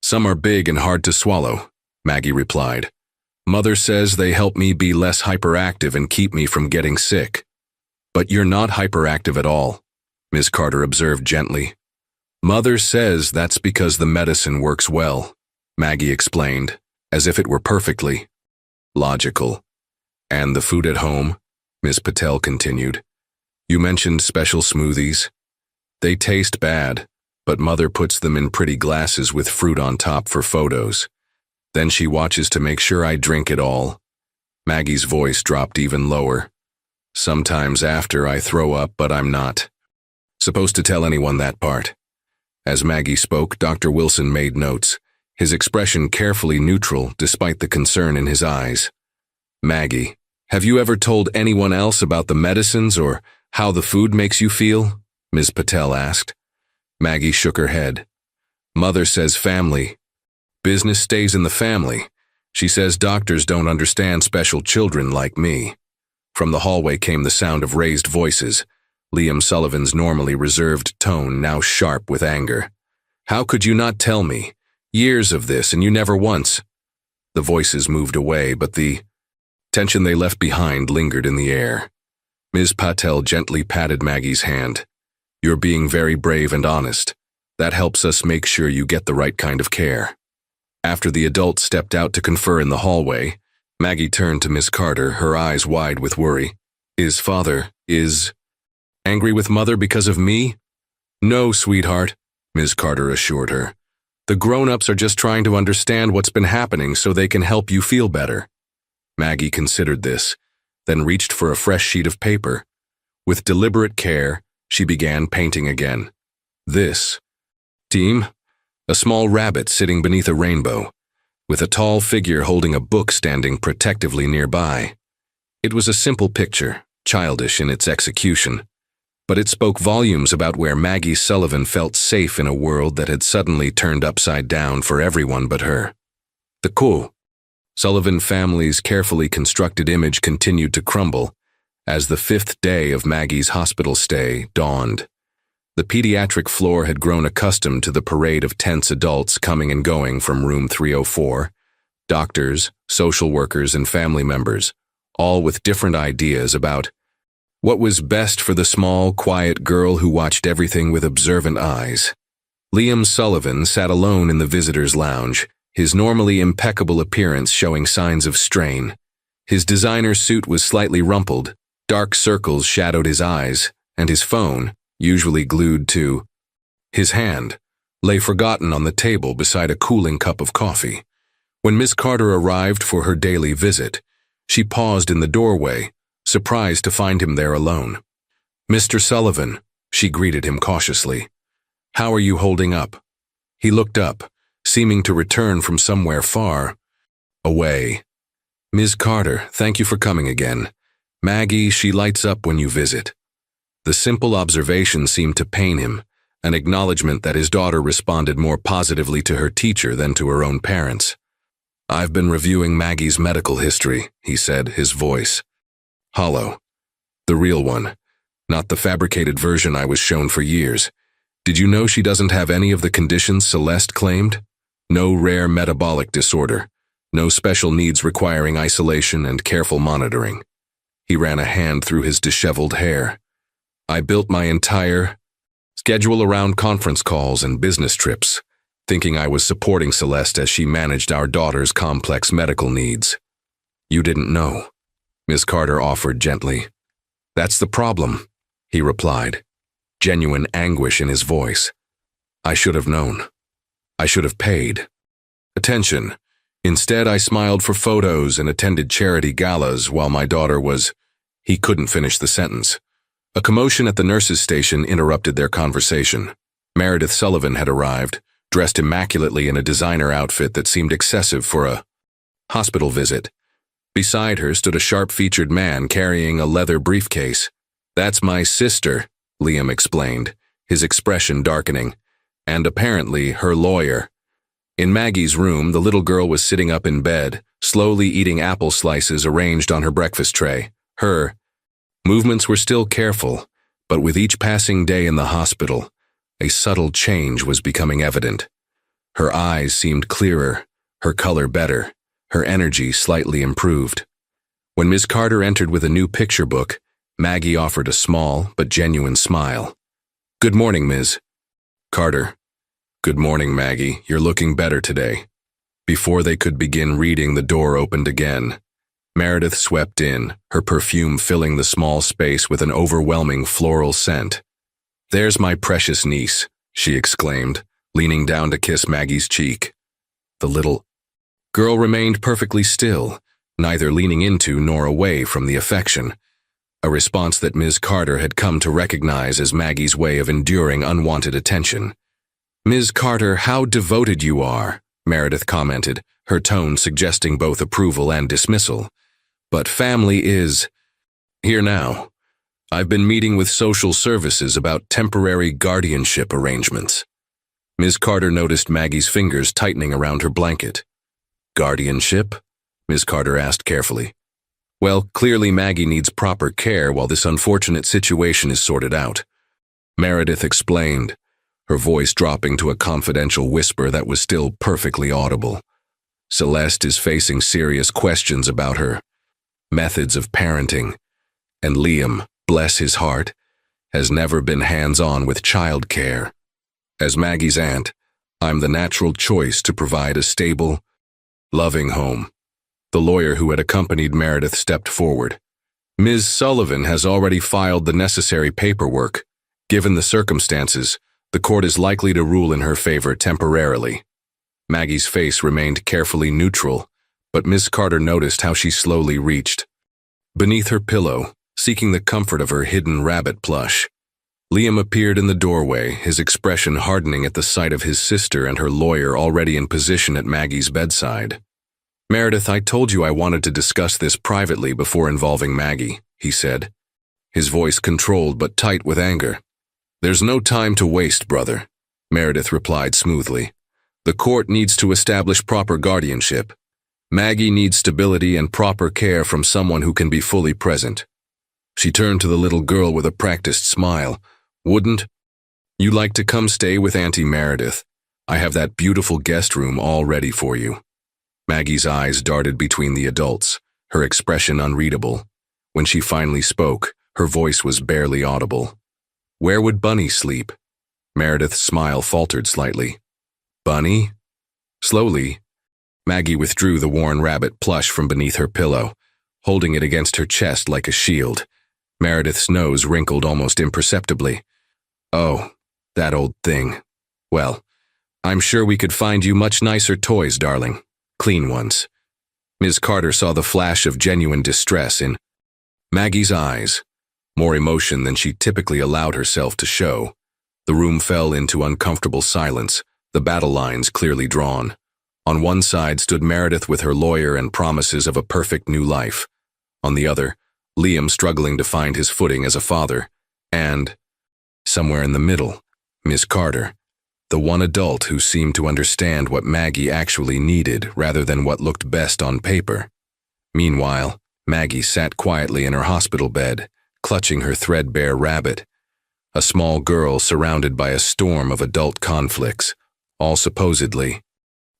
Some are big and hard to swallow, Maggie replied. Mother says they help me be less hyperactive and keep me from getting sick. But you're not hyperactive at all, Ms. Carter observed gently. Mother says that's because the medicine works well, Maggie explained, as if it were perfectly logical. And the food at home, Ms. Patel continued. You mentioned special smoothies. They taste bad, but Mother puts them in pretty glasses with fruit on top for photos. Then she watches to make sure I drink it all. Maggie's voice dropped even lower. Sometimes after I throw up, but I'm not supposed to tell anyone that part. As Maggie spoke, Dr. Wilson made notes, his expression carefully neutral despite the concern in his eyes. Maggie, have you ever told anyone else about the medicines or how the food makes you feel? Ms. Patel asked. Maggie shook her head. Mother says family. Business stays in the family. She says doctors don't understand special children like me. From the hallway came the sound of raised voices, Liam Sullivan's normally reserved tone now sharp with anger. How could you not tell me? Years of this and you never once. The voices moved away, but the tension they left behind lingered in the air. Ms. Patel gently patted Maggie's hand. You're being very brave and honest. That helps us make sure you get the right kind of care. After the adults stepped out to confer in the hallway, Maggie turned to Miss Carter, her eyes wide with worry. Father angry with Mother because of me? No, sweetheart, Ms. Carter assured her. The grown-ups are just trying to understand what's been happening so they can help you feel better. Maggie considered this, then reached for a fresh sheet of paper. With deliberate care, she began painting again. This team, a small rabbit sitting beneath a rainbow, with a tall figure holding a book standing protectively nearby. It was a simple picture, childish in its execution, but it spoke volumes about where Maggie Sullivan felt safe in a world that had suddenly turned upside down for everyone but her. The Sullivan family's carefully constructed image continued to crumble as the 5th day of Maggie's hospital stay dawned. The pediatric floor had grown accustomed to the parade of tense adults coming and going from room 304, doctors, social workers, and family members, all with different ideas about what was best for the small, quiet girl who watched everything with observant eyes. Liam Sullivan sat alone in the visitors' lounge, his normally impeccable appearance showing signs of strain. His designer suit was slightly rumpled, dark circles shadowed his eyes, and his phone, usually glued to his hand, lay forgotten on the table beside a cooling cup of coffee. When Miss Carter arrived for her daily visit, she paused in the doorway, surprised to find him there alone. Mr. Sullivan, she greeted him cautiously. How are you holding up? He looked up, seeming to return from somewhere far away. Ms. Carter, thank you for coming again. Maggie, she lights up when you visit. The simple observation seemed to pain him, an acknowledgement that his daughter responded more positively to her teacher than to her own parents. I've been reviewing Maggie's medical history, he said, his voice hollow. The real one, not the fabricated version I was shown for years. Did you know she doesn't have any of the conditions Celeste claimed? No rare metabolic disorder, no special needs requiring isolation and careful monitoring. He ran a hand through his disheveled hair. I built my entire schedule around conference calls and business trips, thinking I was supporting Celeste as she managed our daughter's complex medical needs. You didn't know, Ms. Carter offered gently. That's the problem, he replied, genuine anguish in his voice. I should have known. I should have paid attention. Instead, I smiled for photos and attended charity galas while my daughter was— He couldn't finish the sentence. A commotion at the nurses' station interrupted their conversation. Meredith Sullivan had arrived, dressed immaculately in a designer outfit that seemed excessive for a hospital visit. Beside her stood a sharp-featured man carrying a leather briefcase. "That's my sister," Liam explained, his expression darkening, "and apparently her lawyer." In Maggie's room, the little girl was sitting up in bed, slowly eating apple slices arranged on her breakfast tray. Her movements were still careful, but with each passing day in the hospital, a subtle change was becoming evident. Her eyes seemed clearer, her color better, her energy slightly improved. When Ms. Carter entered with a new picture book, Maggie offered a small but genuine smile. "Good morning, Ms. Carter." "Good morning, Maggie. You're looking better today." Before they could begin reading, the door opened again. Meredith swept in, her perfume filling the small space with an overwhelming floral scent. "There's my precious niece," she exclaimed, leaning down to kiss Maggie's cheek. The little girl remained perfectly still, neither leaning into nor away from the affection, a response that Ms. Carter had come to recognize as Maggie's way of enduring unwanted attention. "Ms. Carter, how devoted you are," Meredith commented, her tone suggesting both approval and dismissal. "But family is here now. I've been meeting with social services about temporary guardianship arrangements." Ms. Carter noticed Maggie's fingers tightening around her blanket. "Guardianship?" Ms. Carter asked carefully. "Well, clearly Maggie needs proper care while this unfortunate situation is sorted out," Meredith explained, her voice dropping to a confidential whisper that was still perfectly audible. "Celeste is facing serious questions about her methods of parenting, and Liam, bless his heart, has never been hands-on with child care. As Maggie's aunt, I'm the natural choice to provide a stable, loving home." The lawyer who had accompanied Meredith stepped forward. "Ms. Sullivan has already filed the necessary paperwork. Given the circumstances, the court is likely to rule in her favor temporarily." Maggie's face remained carefully neutral, but Ms. Carter noticed how she slowly reached beneath her pillow, seeking the comfort of her hidden rabbit plush. Liam appeared in the doorway, his expression hardening at the sight of his sister and her lawyer already in position at Maggie's bedside. "Meredith, I told you I wanted to discuss this privately before involving Maggie," he said, his voice controlled but tight with anger. "There's no time to waste, brother," Meredith replied smoothly. "The court needs to establish proper guardianship. Maggie needs stability and proper care from someone who can be fully present." She turned to the little girl with a practiced smile. "Wouldn't you like to come stay with Auntie Meredith? I have that beautiful guest room all ready for you." Maggie's eyes darted between the adults, her expression unreadable. When she finally spoke, her voice was barely audible. "Where would Bunny sleep?" Meredith's smile faltered slightly. "Bunny?" Slowly, Maggie withdrew the worn rabbit plush from beneath her pillow, holding it against her chest like a shield. Meredith's nose wrinkled almost imperceptibly. "Oh, that old thing. Well, I'm sure we could find you much nicer toys, darling. Clean ones." Ms. Carter saw the flash of genuine distress in Maggie's eyes, more emotion than she typically allowed herself to show. The room fell into uncomfortable silence, the battle lines clearly drawn. On one side stood Meredith with her lawyer and promises of a perfect new life. On the other, Liam struggling to find his footing as a father. And, somewhere in the middle, Ms. Carter, the one adult who seemed to understand what Maggie actually needed rather than what looked best on paper. Meanwhile, Maggie sat quietly in her hospital bed, clutching her threadbare rabbit, a small girl surrounded by a storm of adult conflicts, all supposedly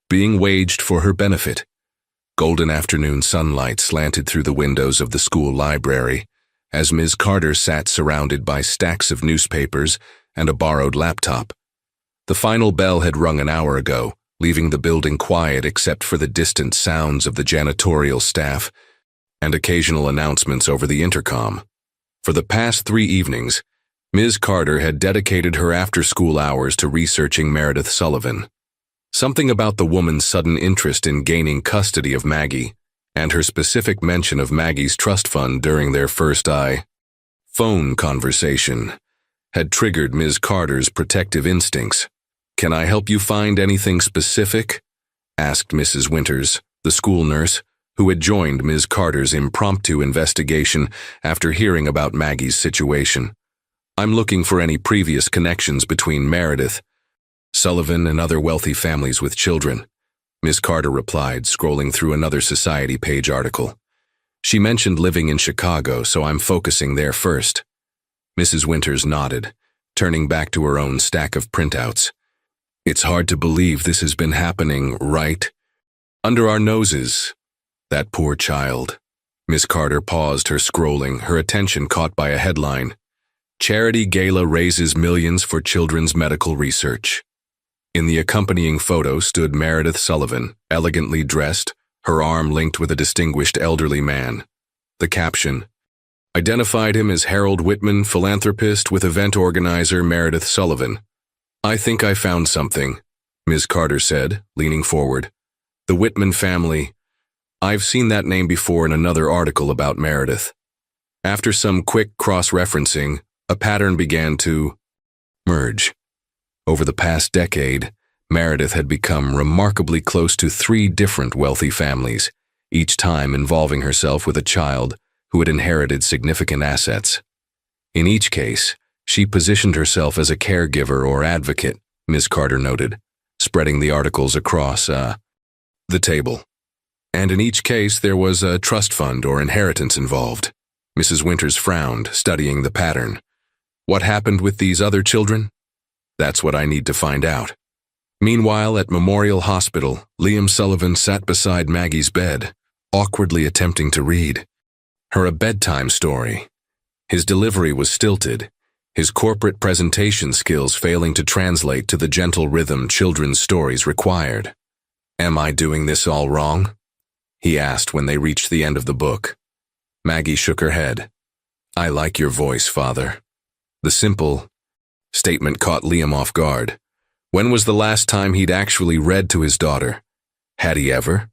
being waged for her benefit. Golden afternoon sunlight slanted through the windows of the school library as Ms. Carter sat surrounded by stacks of newspapers and a borrowed laptop. The final bell had rung an hour ago, leaving the building quiet except for the distant sounds of the janitorial staff and occasional announcements over the intercom. For the past 3 evenings, Ms. Carter had dedicated her after-school hours to researching Meredith Sullivan. Something about the woman's sudden interest in gaining custody of Maggie and her specific mention of Maggie's trust fund during their first phone conversation had triggered Ms. Carter's protective instincts. "Can I help you find anything specific?" asked Mrs. Winters, the school nurse, who had joined Ms. Carter's impromptu investigation after hearing about Maggie's situation. "I'm looking for any previous connections between Meredith, Sullivan, and other wealthy families with children," Ms. Carter replied, scrolling through another Society page article. "She mentioned living in Chicago, so I'm focusing there first." Mrs. Winters nodded, turning back to her own stack of printouts. "It's hard to believe this has been happening right under our noses. That poor child." Miss Carter paused her scrolling, her attention caught by a headline. "Charity Gala Raises Millions for Children's Medical Research." In the accompanying photo stood Meredith Sullivan, elegantly dressed, her arm linked with a distinguished elderly man. The caption, "Identified him as Harold Whitman, philanthropist with event organizer Meredith Sullivan." "I think I found something," Ms. Carter said, leaning forward. "The Whitman family. I've seen that name before in another article about Meredith." After some quick cross-referencing, a pattern began to merge. Over the past decade, Meredith had become remarkably close to 3 different wealthy families, each time involving herself with a child who had inherited significant assets. In each case, she positioned herself as a caregiver or advocate, Ms. Carter noted, spreading the articles across the table. "And in each case there was a trust fund or inheritance involved." Mrs. Winters frowned, studying the pattern. "What happened with these other children? That's what I need to find out." Meanwhile, at Memorial Hospital, Liam Sullivan sat beside Maggie's bed, awkwardly attempting to read her a bedtime story. His delivery was stilted, his corporate presentation skills failing to translate to the gentle rhythm children's stories required. "Am I doing this all wrong?" he asked when they reached the end of the book. Maggie shook her head. "I like your voice, Father." The simple statement caught Liam off guard. When was the last time he'd actually read to his daughter? Had he ever?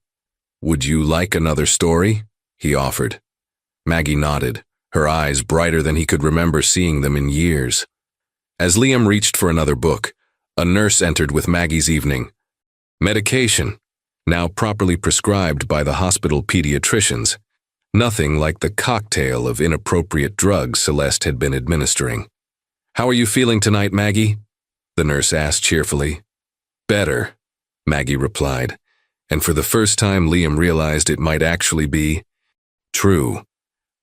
"Would you like another story?" he offered. Maggie nodded, her eyes brighter than he could remember seeing them in years. As Liam reached for another book, a nurse entered with Maggie's evening medication, now properly prescribed by the hospital pediatricians, nothing like the cocktail of inappropriate drugs Celeste had been administering. "How are you feeling tonight, Maggie?" the nurse asked cheerfully. "Better," Maggie replied, and for the first time Liam realized it might actually be true.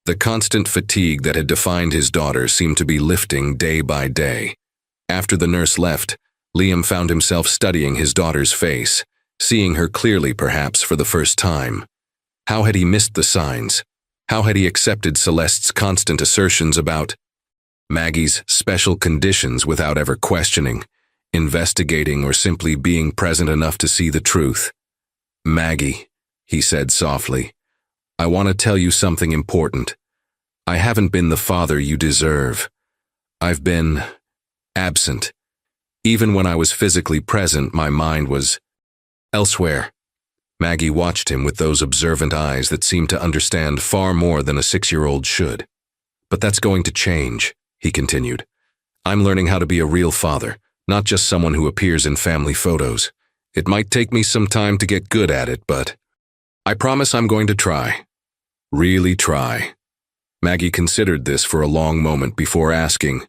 The constant fatigue that had defined his daughter seemed to be lifting day by day. After the nurse left, Liam found himself studying his daughter's face, seeing her clearly perhaps for the first time. How had he missed the signs? How had he accepted Celeste's constant assertions about Maggie's special conditions without ever questioning, investigating, or simply being present enough to see the truth? "Maggie," he said softly, "I want to tell you something important. I haven't been the father you deserve. I've been absent. Even when I was physically present, my mind was elsewhere." Maggie watched him with those observant eyes that seemed to understand far more than a 6-year-old should. "But that's going to change," he continued. "I'm learning how to be a real father, not just someone who appears in family photos. It might take me some time to get good at it, but I promise I'm going to try. Really try." Maggie considered this for a long moment before asking,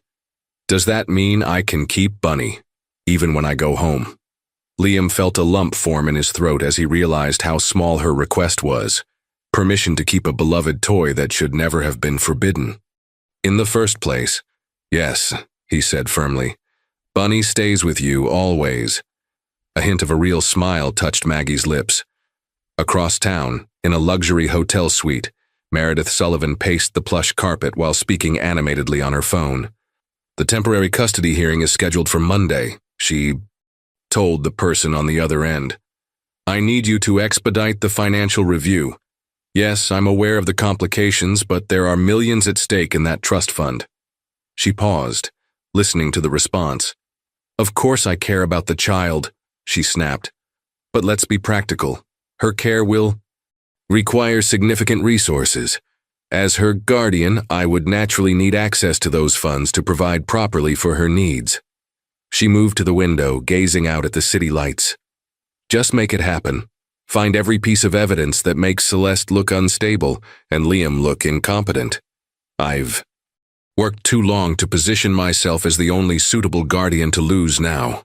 "Does that mean I can keep Bunny, even when I go home?" Liam felt a lump form in his throat as he realized how small her request was, permission to keep a beloved toy that should never have been forbidden. "In the first place, yes," he said firmly. "Bunny stays with you always." A hint of a real smile touched Maggie's lips. Across town, in a luxury hotel suite, Meredith Sullivan paced the plush carpet while speaking animatedly on her phone. "The temporary custody hearing is scheduled for Monday," she told the person on the other end. "I need you to expedite the financial review. Yes, I'm aware of the complications, but there are millions at stake in that trust fund." She paused, listening to the response. "Of course I care about the child," she snapped. "But let's be practical. Her care will require significant resources. As her guardian, I would naturally need access to those funds to provide properly for her needs." She moved to the window, gazing out at the city lights. "Just make it happen. Find every piece of evidence that makes Celeste look unstable and Liam look incompetent. I've worked too long to position myself as the only suitable guardian to lose now."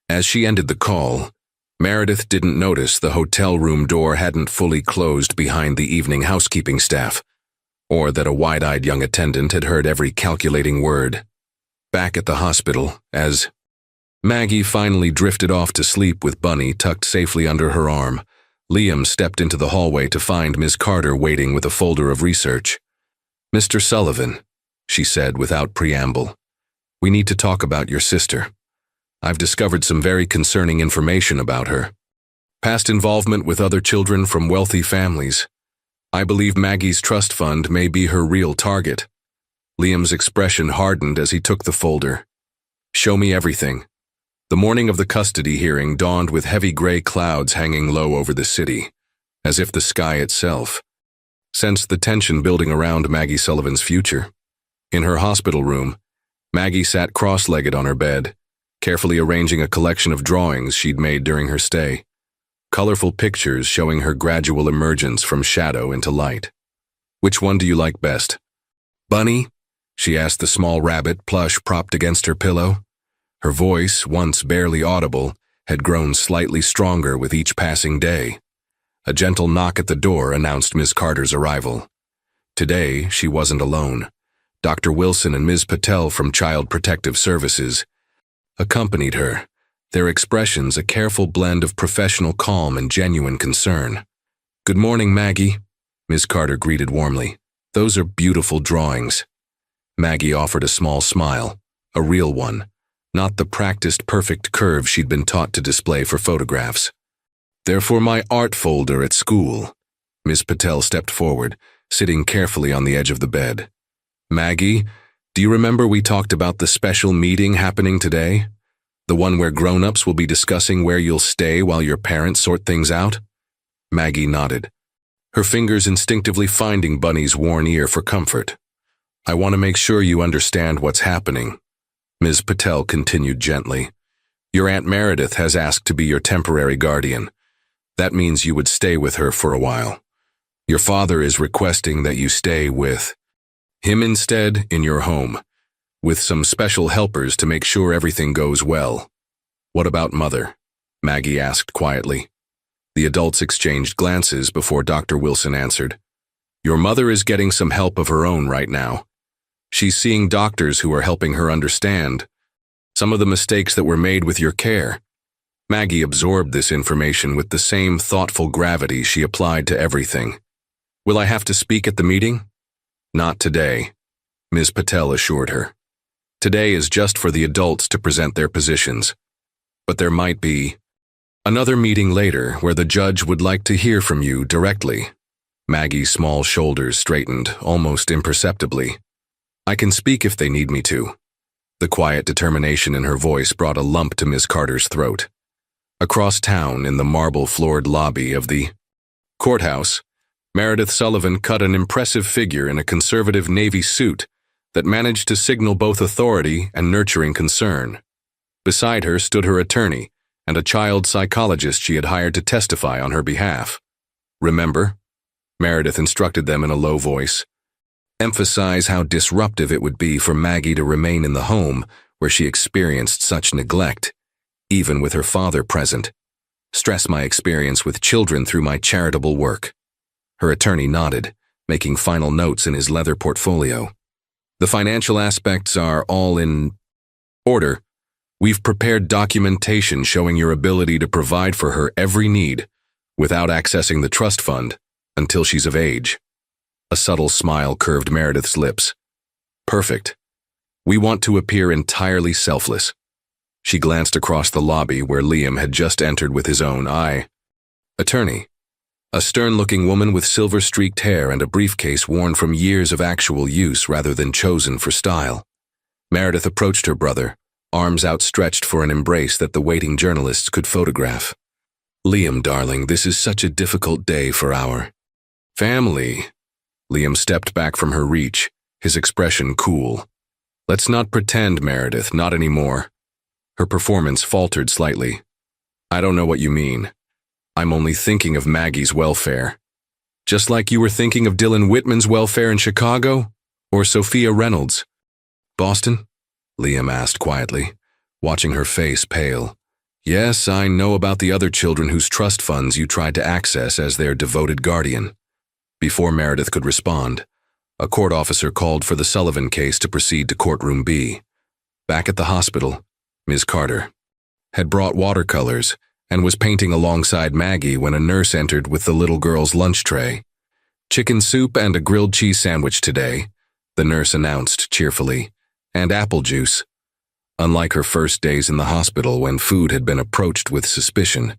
As she ended the call, Meredith didn't notice the hotel room door hadn't fully closed behind the evening housekeeping staff, or that a wide-eyed young attendant had heard every calculating word. Back at the hospital, as Maggie finally drifted off to sleep with Bunny tucked safely under her arm, Liam stepped into the hallway to find Ms. Carter waiting with a folder of research. "Mr. Sullivan," she said without preamble, "we need to talk about your sister. I've discovered some very concerning information about her. Past involvement with other children from wealthy families. I believe Maggie's trust fund may be her real target." Liam's expression hardened as he took the folder. "Show me everything." The morning of the custody hearing dawned with heavy gray clouds hanging low over the city, as if the sky itself sensed the tension building around Maggie Sullivan's future. In her hospital room, Maggie sat cross-legged on her bed, carefully arranging a collection of drawings she'd made during her stay. Colorful pictures showing her gradual emergence from shadow into light. "Which one do you like best?" "Bunny?" she asked the small rabbit plush propped against her pillow. Her voice, once barely audible, had grown slightly stronger with each passing day. A gentle knock at the door announced Ms. Carter's arrival. Today, she wasn't alone. Dr. Wilson and Ms. Patel from Child Protective Services accompanied her, their expressions a careful blend of professional calm and genuine concern. "Good morning, Maggie," Ms. Carter greeted warmly. "Those are beautiful drawings." Maggie offered a small smile, a real one, not the practiced perfect curve she'd been taught to display for photographs. "They're for my art folder at school." Ms. Patel stepped forward, sitting carefully on the edge of the bed. "Maggie, do you remember we talked about the special meeting happening today? The one where grown-ups will be discussing where you'll stay while your parents sort things out?" Maggie nodded, her fingers instinctively finding Bunny's worn ear for comfort. "I want to make sure you understand what's happening," Ms. Patel continued gently. "Your Aunt Meredith has asked to be your temporary guardian. That means you would stay with her for a while. Your father is requesting that you stay with him instead in your home, with some special helpers to make sure everything goes well." "What about Mother?" Maggie asked quietly. The adults exchanged glances before Dr. Wilson answered. "Your mother is getting some help of her own right now. She's seeing doctors who are helping her understand some of the mistakes that were made with your care." Maggie absorbed this information with the same thoughtful gravity she applied to everything. "Will I have to speak at the meeting?" "Not today," Ms. Patel assured her. "Today is just for the adults to present their positions. But there might be another meeting later where the judge would like to hear from you directly." Maggie's small shoulders straightened, almost imperceptibly. "I can speak if they need me to." The quiet determination in her voice brought a lump to Ms. Carter's throat. Across town, in the marble-floored lobby of the courthouse, Meredith Sullivan cut an impressive figure in a conservative navy suit that managed to signal both authority and nurturing concern. Beside her stood her attorney and a child psychologist she had hired to testify on her behalf. "Remember," Meredith instructed them in a low voice, "emphasize how disruptive it would be for Maggie to remain in the home where she experienced such neglect, even with her father present. Stress my experience with children through my charitable work." Her attorney nodded, making final notes in his leather portfolio. "The financial aspects are all in order. We've prepared documentation showing your ability to provide for her every need without accessing the trust fund until she's of age." A subtle smile curved Meredith's lips. "Perfect. We want to appear entirely selfless." She glanced across the lobby where Liam had just entered with his own eye. Attorney, a stern-looking woman with silver-streaked hair and a briefcase worn from years of actual use rather than chosen for style. Meredith approached her brother, arms outstretched for an embrace that the waiting journalists could photograph. "Liam, darling, this is such a difficult day for our family." Liam stepped back from her reach, his expression cool. "Let's not pretend, Meredith, not anymore." Her performance faltered slightly. "I don't know what you mean." I'm only thinking of Maggie's welfare. Just like you were thinking of Dylan Whitman's welfare in Chicago? Or Sophia Reynolds? Boston? Liam asked quietly, watching her face pale. Yes, I know about the other children whose trust funds you tried to access as their devoted guardian. Before Meredith could respond, a court officer called for the Sullivan case to proceed to courtroom B. Back at the hospital, Ms. Carter had brought watercolors and was painting alongside Maggie when a nurse entered with the little girl's lunch tray. Chicken soup and a grilled cheese sandwich today, the nurse announced cheerfully, and apple juice. Unlike her first days in the hospital when food had been approached with suspicion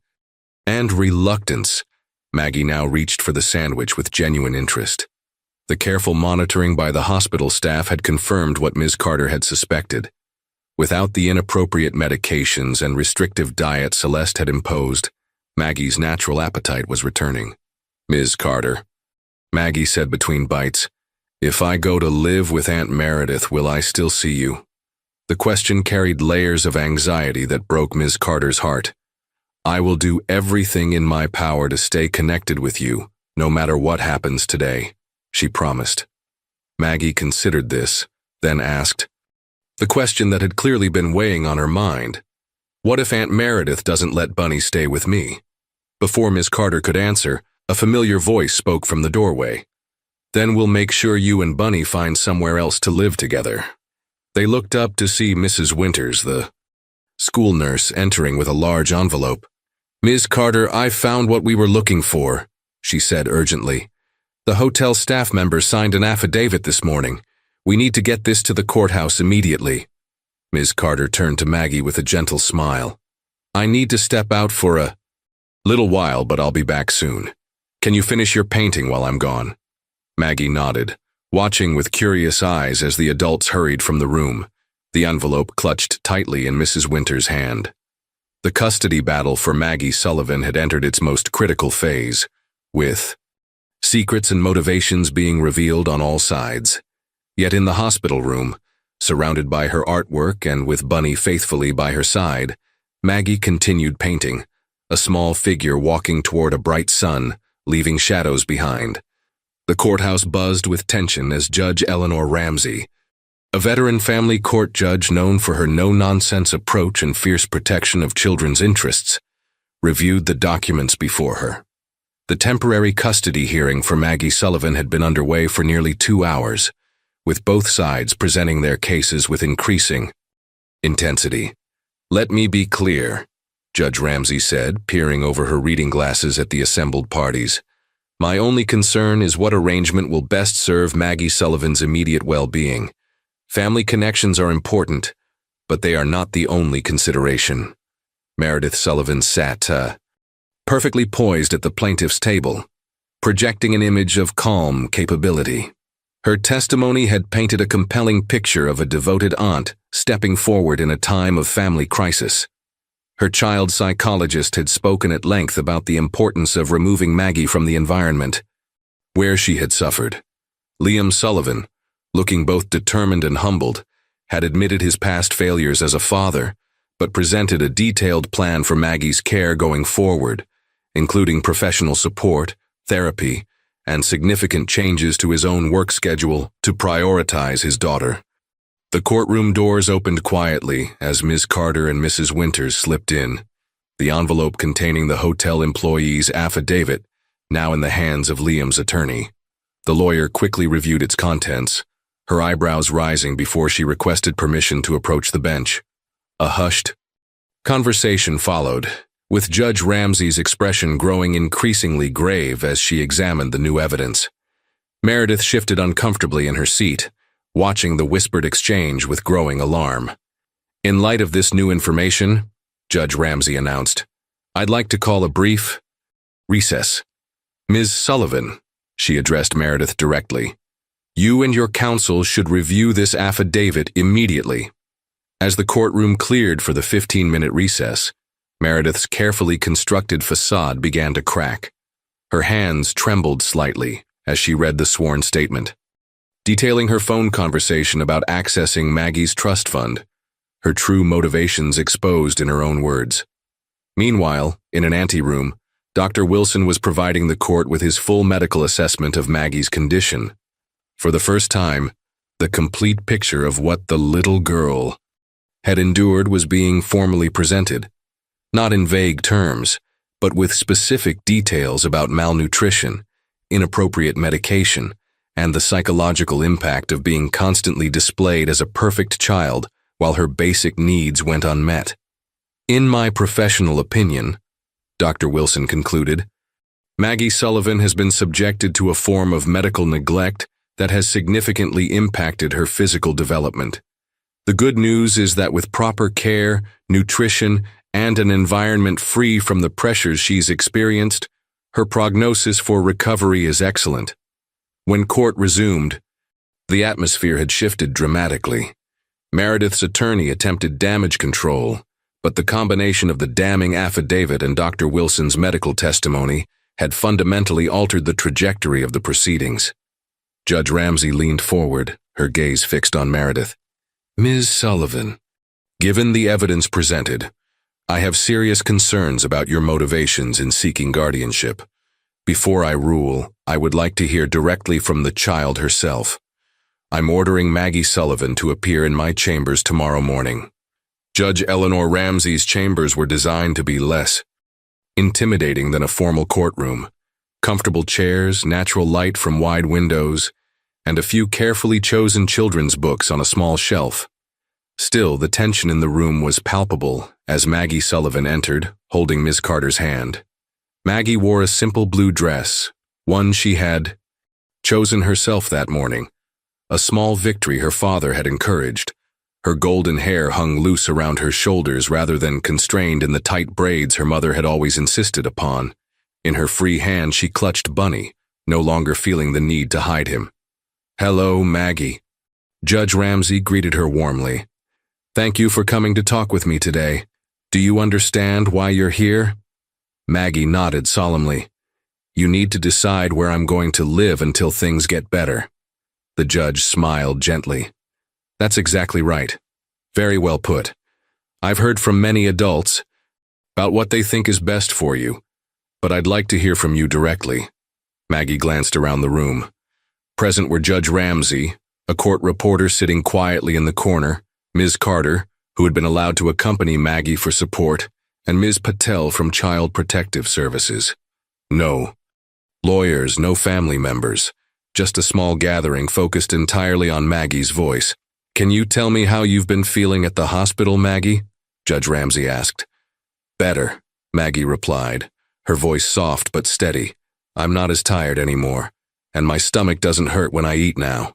and reluctance, Maggie now reached for the sandwich with genuine interest. The careful monitoring by the hospital staff had confirmed what Ms. Carter had suspected. Without the inappropriate medications and restrictive diet Celeste had imposed, Maggie's natural appetite was returning. Ms. Carter, Maggie said between bites, if I go to live with Aunt Meredith, will I still see you? The question carried layers of anxiety that broke Ms. Carter's heart. I will do everything in my power to stay connected with you, no matter what happens today, she promised. Maggie considered this, then asked, the question that had clearly been weighing on her mind, what if Aunt Meredith doesn't let Bunny stay with me? Before Ms. Carter could answer, a familiar voice spoke from the doorway. Then we'll make sure you and Bunny find somewhere else to live together. They looked up to see Mrs. Winters, the school nurse, entering with a large envelope. Ms. Carter, I found what we were looking for, she said urgently. The hotel staff member signed an affidavit this morning. We need to get this to the courthouse immediately. Ms. Carter turned to Maggie with a gentle smile. I need to step out for a little while, but I'll be back soon. Can you finish your painting while I'm gone? Maggie nodded, watching with curious eyes as the adults hurried from the room, the envelope clutched tightly in Mrs. Winters' hand. The custody battle for Maggie Sullivan had entered its most critical phase, with secrets and motivations being revealed on all sides. Yet in the hospital room, surrounded by her artwork and with Bunny faithfully by her side, Maggie continued painting, a small figure walking toward a bright sun, leaving shadows behind. The courthouse buzzed with tension as Judge Eleanor Ramsey, a veteran family court judge known for her no-nonsense approach and fierce protection of children's interests, reviewed the documents before her. The temporary custody hearing for Maggie Sullivan had been underway for nearly 2 hours, with both sides presenting their cases with increasing intensity. Let me be clear, Judge Ramsey said, peering over her reading glasses at the assembled parties. My only concern is what arrangement will best serve Maggie Sullivan's immediate well-being. Family connections are important, but they are not the only consideration. Meredith Sullivan sat, perfectly poised at the plaintiff's table, projecting an image of calm capability. Her testimony had painted a compelling picture of a devoted aunt stepping forward in a time of family crisis. Her child psychologist had spoken at length about the importance of removing Maggie from the environment where she had suffered. Liam Sullivan, looking both determined and humbled, had admitted his past failures as a father, but presented a detailed plan for Maggie's care going forward, including professional support, therapy, and significant changes to his own work schedule to prioritize his daughter. The courtroom doors opened quietly as Ms. Carter and Mrs. Winters slipped in, the envelope containing the hotel employee's affidavit now in the hands of Liam's attorney. The lawyer quickly reviewed its contents, her eyebrows rising before she requested permission to approach the bench. A hushed conversation followed, with Judge Ramsey's expression growing increasingly grave as she examined the new evidence. Meredith shifted uncomfortably in her seat, watching the whispered exchange with growing alarm. In light of this new information, Judge Ramsey announced, I'd like to call a brief recess. Ms. Sullivan, she addressed Meredith directly, you and your counsel should review this affidavit immediately. As the courtroom cleared for the 15-minute recess, Meredith's carefully constructed facade began to crack. Her hands trembled slightly as she read the sworn statement, detailing her phone conversation about accessing Maggie's trust fund, her true motivations exposed in her own words. Meanwhile, in an anteroom, Dr. Wilson was providing the court with his full medical assessment of Maggie's condition. For the first time, the complete picture of what the little girl had endured was being formally presented, not in vague terms, but with specific details about malnutrition, inappropriate medication, and the psychological impact of being constantly displayed as a perfect child while her basic needs went unmet. In my professional opinion, Dr. Wilson concluded, Maggie Sullivan has been subjected to a form of medical neglect that has significantly impacted her physical development. The good news is that with proper care, nutrition, and an environment free from the pressures she's experienced, her prognosis for recovery is excellent. When court resumed, the atmosphere had shifted dramatically. Meredith's attorney attempted damage control, but the combination of the damning affidavit and Dr. Wilson's medical testimony had fundamentally altered the trajectory of the proceedings. Judge Ramsey leaned forward, her gaze fixed on Meredith. Ms. Sullivan, given the evidence presented, I have serious concerns about your motivations in seeking guardianship. Before I rule, I would like to hear directly from the child herself. I'm ordering Maggie Sullivan to appear in my chambers tomorrow morning. Judge Eleanor Ramsey's chambers were designed to be less intimidating than a formal courtroom. Comfortable chairs, natural light from wide windows, and a few carefully chosen children's books on a small shelf. Still, the tension in the room was palpable as Maggie Sullivan entered, holding Ms. Carter's hand. Maggie wore a simple blue dress, one she had chosen herself that morning, a small victory her father had encouraged. Her golden hair hung loose around her shoulders rather than constrained in the tight braids her mother had always insisted upon. In her free hand she clutched Bunny, no longer feeling the need to hide him. Hello, Maggie. Judge Ramsey greeted her warmly. Thank you for coming to talk with me today. Do you understand why you're here? Maggie nodded solemnly. You need to decide where I'm going to live until things get better. The judge smiled gently. That's exactly right. Very well put. I've heard from many adults about what they think is best for you, but I'd like to hear from you directly. Maggie glanced around the room. Present were Judge Ramsey, a court reporter sitting quietly in the corner, Ms. Carter, who had been allowed to accompany Maggie for support, and Ms. Patel from Child Protective Services. No lawyers, no family members, just a small gathering focused entirely on Maggie's voice. Can you tell me how you've been feeling at the hospital, Maggie? Judge Ramsey asked. Better, Maggie replied, her voice soft but steady. I'm not as tired anymore, and my stomach doesn't hurt when I eat now.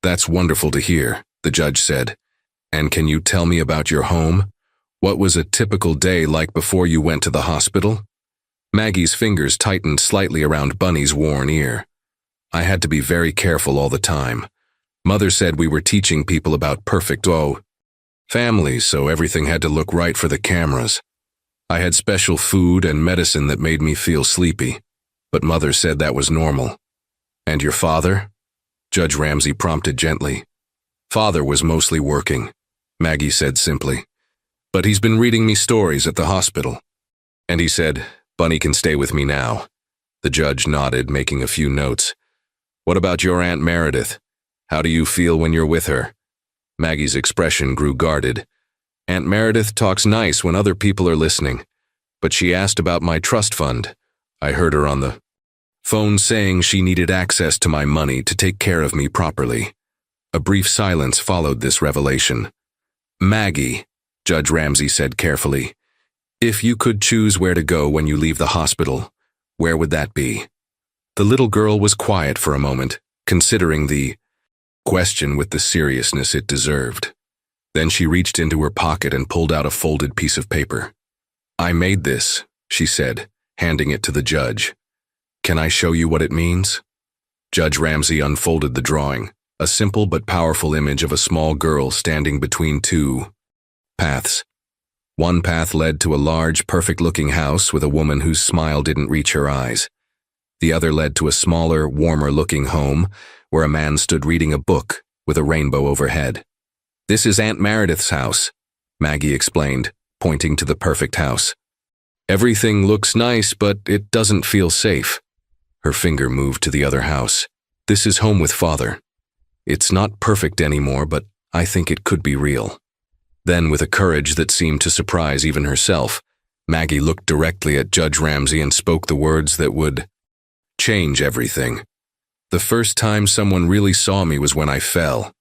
That's wonderful to hear, the judge said. And can you tell me about your home? What was a typical day like before you went to the hospital? Maggie's fingers tightened slightly around Bunny's worn ear. I had to be very careful all the time. Mother said we were teaching people about perfect families, so everything had to look right for the cameras. I had special food and medicine that made me feel sleepy, but Mother said that was normal. And your father? Judge Ramsey prompted gently. Father was mostly working, Maggie said simply. But he's been reading me stories at the hospital. And he said, Bunny can stay with me now. The judge nodded, making a few notes. What about your Aunt Meredith? How do you feel when you're with her? Maggie's expression grew guarded. Aunt Meredith talks nice when other people are listening, but she asked about my trust fund. I heard her on the phone saying she needed access to my money to take care of me properly. A brief silence followed this revelation. Maggie, Judge Ramsey said carefully, if you could choose where to go when you leave the hospital, where would that be? The little girl was quiet for a moment, considering the question with the seriousness it deserved. Then she reached into her pocket and pulled out a folded piece of paper. I made this, she said, handing it to the judge. Can I show you what it means? Judge Ramsey unfolded the drawing, a simple but powerful image of a small girl standing between two paths. One path led to a large, perfect-looking house with a woman whose smile didn't reach her eyes. The other led to a smaller, warmer-looking home where a man stood reading a book with a rainbow overhead. This is Aunt Meredith's house, Maggie explained, pointing to the perfect house. Everything looks nice, but it doesn't feel safe. Her finger moved to the other house. This is home with Father. It's not perfect anymore, but I think it could be real. Then, with a courage that seemed to surprise even herself, Maggie looked directly at Judge Ramsey and spoke the words that would change everything. The first time someone really saw me was when I fell.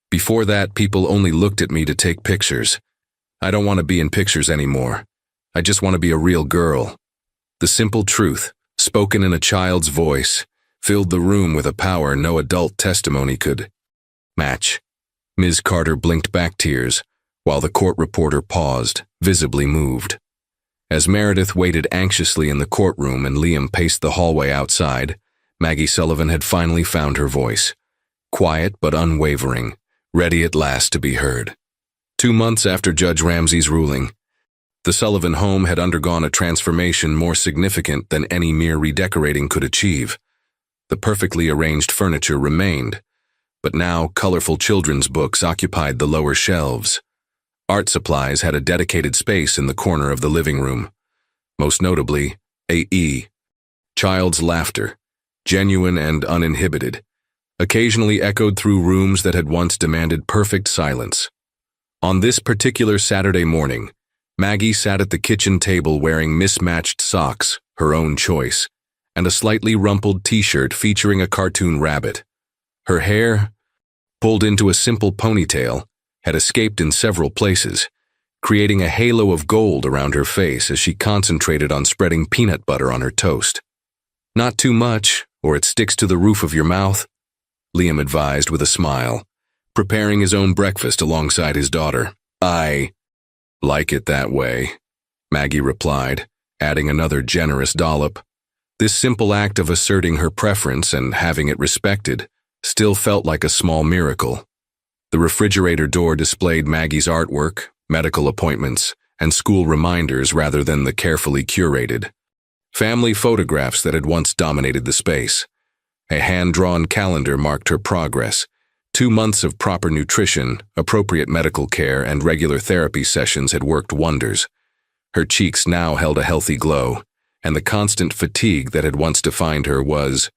Before that, people only looked at me to take pictures. I don't want to be in pictures anymore. I just want to be a real girl. The simple truth, spoken in a child's voice, filled the room with a power no adult testimony could match. Ms. Carter blinked back tears, while the court reporter paused, visibly moved. As Meredith waited anxiously in the courtroom and Liam paced the hallway outside, Maggie Sullivan had finally found her voice. Quiet but unwavering, ready at last to be heard. 2 months after Judge Ramsey's ruling, the Sullivan home had undergone a transformation more significant than any mere redecorating could achieve. The perfectly arranged furniture remained, but now colorful children's books occupied the lower shelves. Art supplies had a dedicated space in the corner of the living room. Most notably, A.E. Child's laughter, genuine and uninhibited, occasionally echoed through rooms that had once demanded perfect silence. On this particular Saturday morning, Maggie sat at the kitchen table wearing mismatched socks, her own choice, and a slightly rumpled t-shirt featuring a cartoon rabbit. Her hair, pulled into a simple ponytail, had escaped in several places, creating a halo of gold around her face as she concentrated on spreading peanut butter on her toast. "Not too much, or it sticks to the roof of your mouth," Liam advised with a smile, preparing his own breakfast alongside his daughter. "I like it that way," Maggie replied, adding another generous dollop. This simple act of asserting her preference and having it respected still felt like a small miracle. The refrigerator door displayed Maggie's artwork, medical appointments, and school reminders rather than the carefully curated family photographs that had once dominated the space. A hand-drawn calendar marked her progress. 2 months of proper nutrition, appropriate medical care, and regular therapy sessions had worked wonders. Her cheeks now held a healthy glow, and the constant fatigue that had once defined her was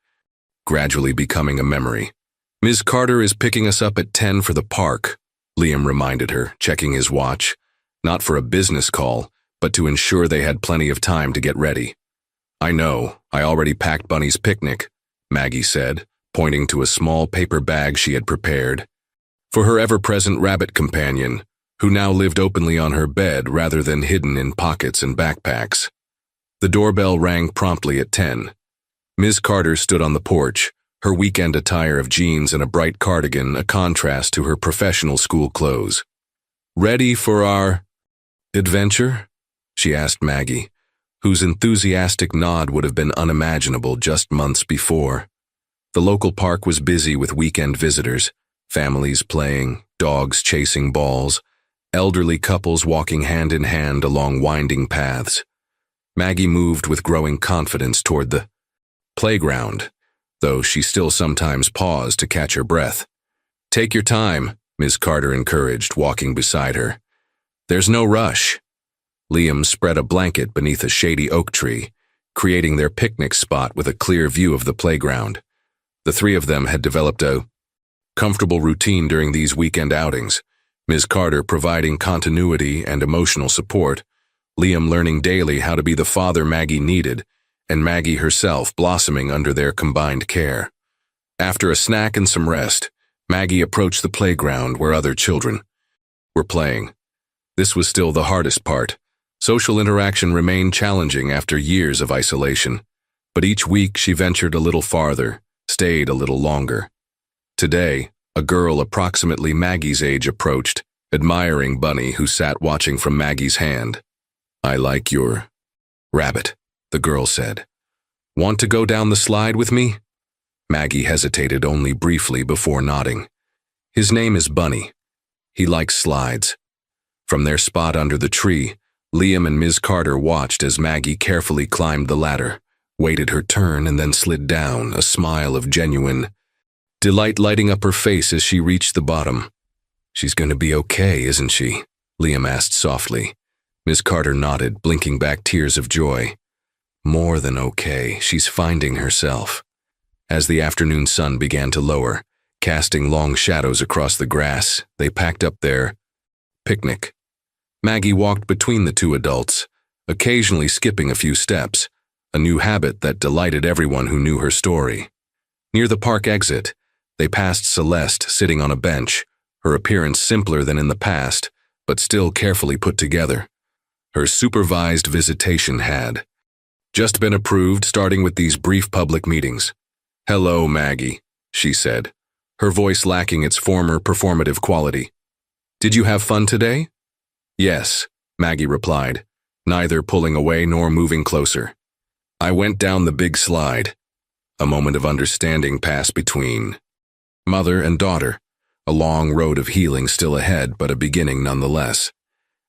gradually becoming a memory. "Ms. Carter is picking us up at 10 for the park," Liam reminded her, checking his watch, not for a business call, but to ensure they had plenty of time to get ready. "I know, I already packed Bunny's picnic," Maggie said, pointing to a small paper bag she had prepared for her ever-present rabbit companion, who now lived openly on her bed rather than hidden in pockets and backpacks. The doorbell rang promptly at 10. Ms. Carter stood on the porch, her weekend attire of jeans and a bright cardigan a contrast to her professional school clothes. "Ready for our adventure?" she asked Maggie, whose enthusiastic nod would have been unimaginable just months before. The local park was busy with weekend visitors, families playing, dogs chasing balls, elderly couples walking hand in hand along winding paths. Maggie moved with growing confidence toward the playground, though she still sometimes paused to catch her breath. "Take your time," Ms. Carter encouraged, walking beside her. "There's no rush." Liam spread a blanket beneath a shady oak tree, creating their picnic spot with a clear view of the playground. The three of them had developed a comfortable routine during these weekend outings, Ms. Carter providing continuity and emotional support, Liam learning daily how to be the father Maggie needed, and Maggie herself blossoming under their combined care. After a snack and some rest, Maggie approached the playground where other children were playing. This was still the hardest part. Social interaction remained challenging after years of isolation, but each week she ventured a little farther, stayed a little longer. Today, a girl approximately Maggie's age approached, admiring Bunny, who sat watching from Maggie's hand. "I like your rabbit," the girl said. "Want to go down the slide with me?" Maggie hesitated only briefly before nodding. "His name is Bunny. He likes slides." From their spot under the tree, Liam and Ms. Carter watched as Maggie carefully climbed the ladder, waited her turn, and then slid down, a smile of genuine delight lighting up her face as she reached the bottom. "She's going to be okay, isn't she?" Liam asked softly. Miss Carter nodded, blinking back tears of joy. More than okay, she's finding herself. As the afternoon sun began to lower, casting long shadows across the grass, they packed up their picnic. Maggie walked between the two adults, occasionally skipping a few steps, a new habit that delighted everyone who knew her story. Near the park exit, they passed Celeste sitting on a bench, her appearance simpler than in the past, but still carefully put together. Her supervised visitation had just been approved, starting with these brief public meetings. "Hello, Maggie," she said, her voice lacking its former performative quality. "Did you have fun today?" "Yes," Maggie replied, neither pulling away nor moving closer. "I went down the big slide." A moment of understanding passed between mother and daughter, a long road of healing still ahead, but a beginning nonetheless.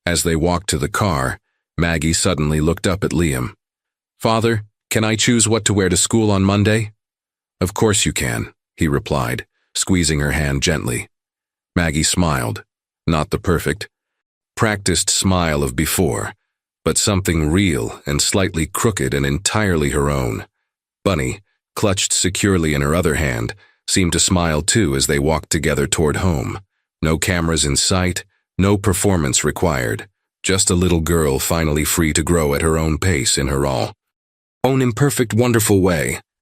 As they walked to the car, Maggie suddenly looked up at Liam. "Father, can I choose what to wear to school on Monday?" "Of course you can," he replied, squeezing her hand gently. Maggie smiled, not the perfect, practiced smile of before, but something real and slightly crooked and entirely her own. Bunny, clutched securely in her other hand, seemed to smile too as they walked together toward home. No cameras in sight, no performance required, just a little girl finally free to grow at her own pace in her own imperfect, wonderful way.